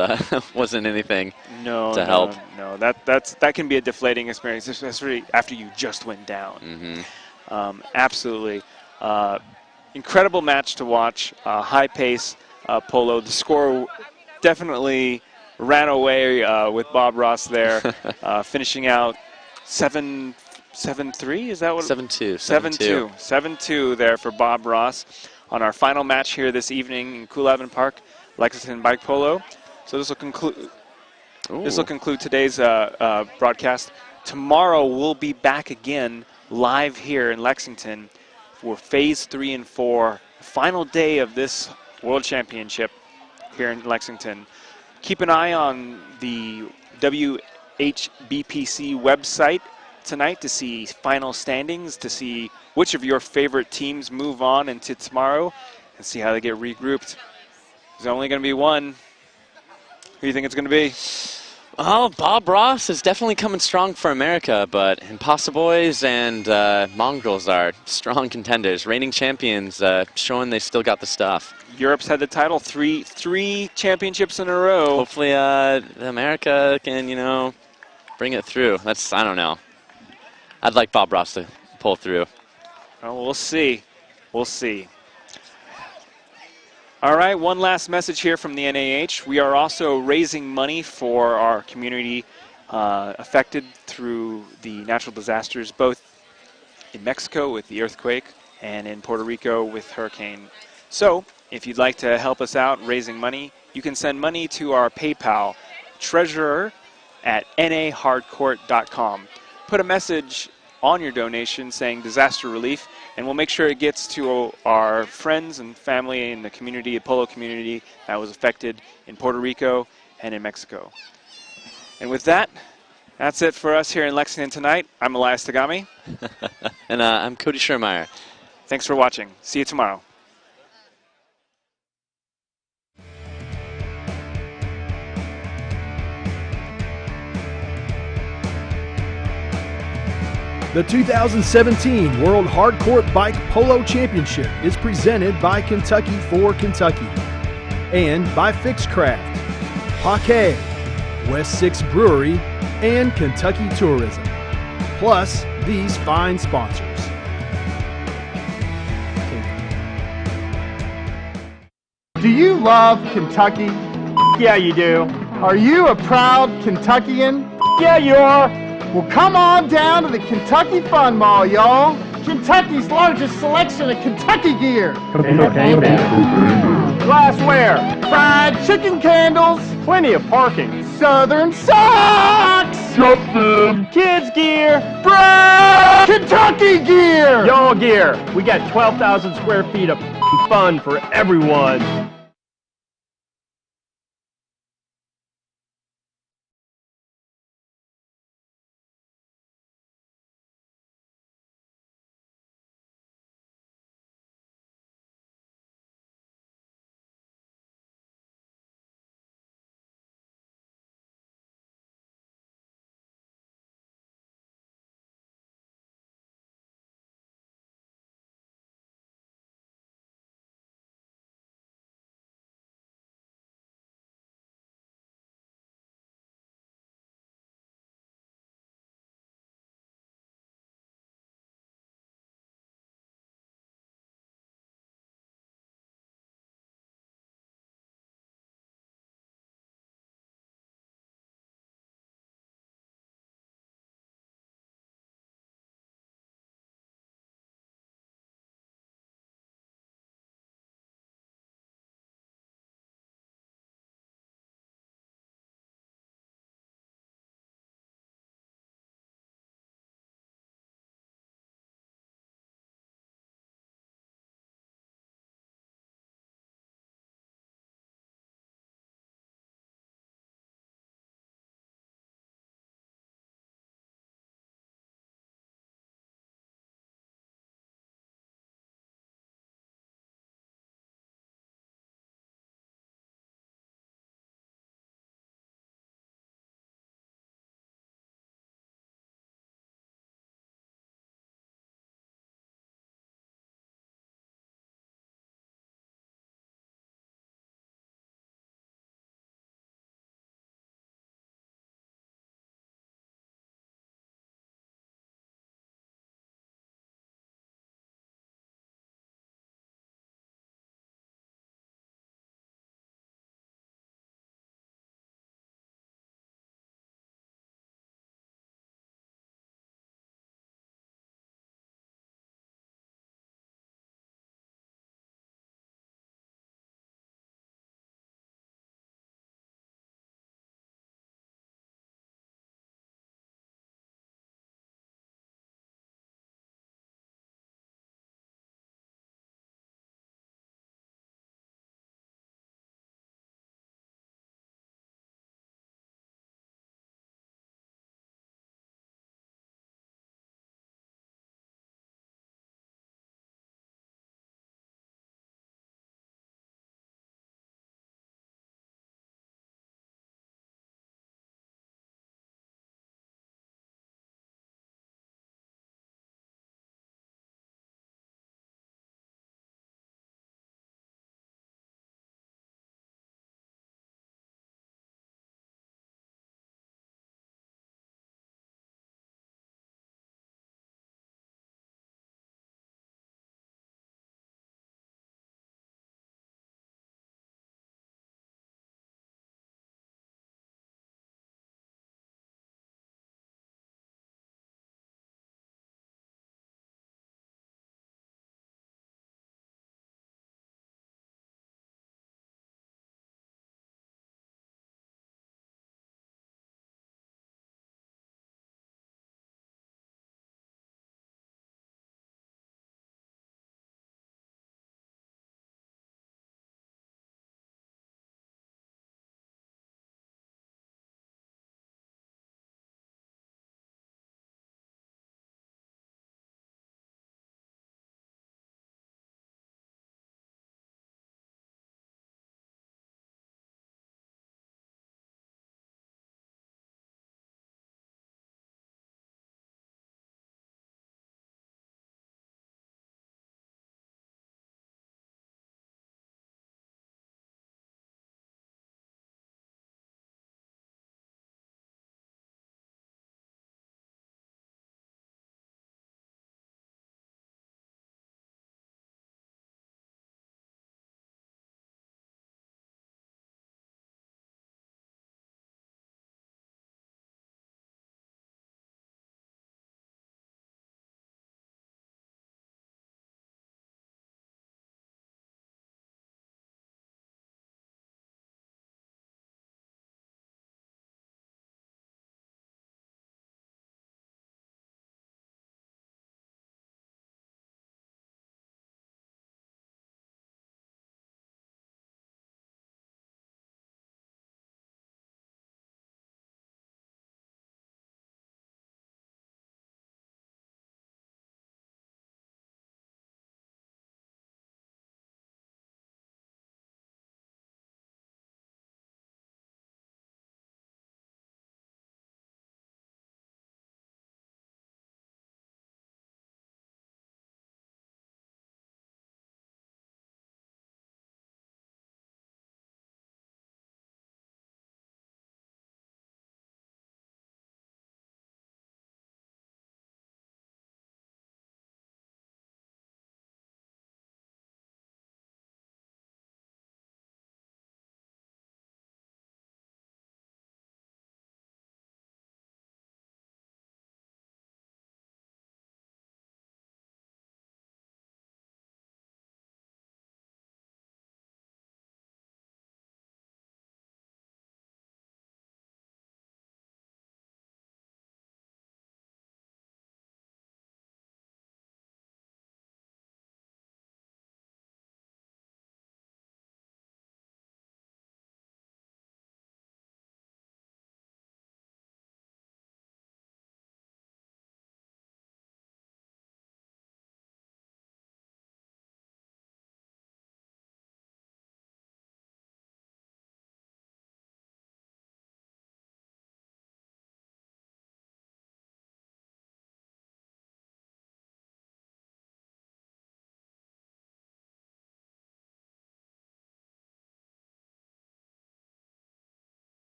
wasn't anything to help. No, that can be a deflating experience, especially after you just went down. Absolutely. Incredible match to watch. High pace, Polo. The score definitely ran away with Bob Ross there, finishing out 7-3. Is that what? 7-2. 7-2. 7-2 there for Bob Ross on our final match here this evening in Coolhaven Park, Lexington Bike Polo. So this will conclude. This will conclude today's broadcast. tomorrow we'll be back again live here in Lexington for Phase 3 and 4, final day of this World Championship here in Lexington. Keep an eye on the WHBPC website tonight to see final standings, to see which of your favorite teams move on into tomorrow, and see how they get regrouped. There's only going to be one. Who do you think it's going to be? Oh, Bob Ross is definitely coming strong for America, but Impossible Boys and Mongrels are strong contenders. Reigning champions, showing they still got the stuff. Europe's had the title three championships in a row. Hopefully America can, bring it through. I don't know. I'd like Bob Ross to pull through. Oh, we'll see. We'll see. All right, one last message here from the NAH. We are also raising money for our community affected through the natural disasters, both in Mexico with the earthquake and in Puerto Rico with hurricane. So if you'd like to help us out raising money, you can send money to our PayPal, treasurer@nahardcourt.com. Put a message on your donation saying disaster relief, and we'll make sure it gets to our friends and family in the community, the Polo community that was affected in Puerto Rico and in Mexico. And with that, that's it for us here in Lexington tonight. I'm Elias Tagami. And I'm Cody Schermeyer. Thanks for watching. See you tomorrow. The 2017 World Hardcourt Bike Polo Championship is presented by Kentucky for Kentucky and by Fixcraft, Paquet, West 6 Brewery, and Kentucky Tourism, plus these fine sponsors. Do you love Kentucky? Yeah, you do. Are you a proud Kentuckian? Yeah, you are. Well, come on down to the Kentucky Fun Mall, y'all. Kentucky's largest selection of Kentucky gear. Glassware, fried chicken candles, plenty of parking, Southern socks, kids gear, Kentucky gear, y'all gear. We got 12,000 square feet of fun for everyone.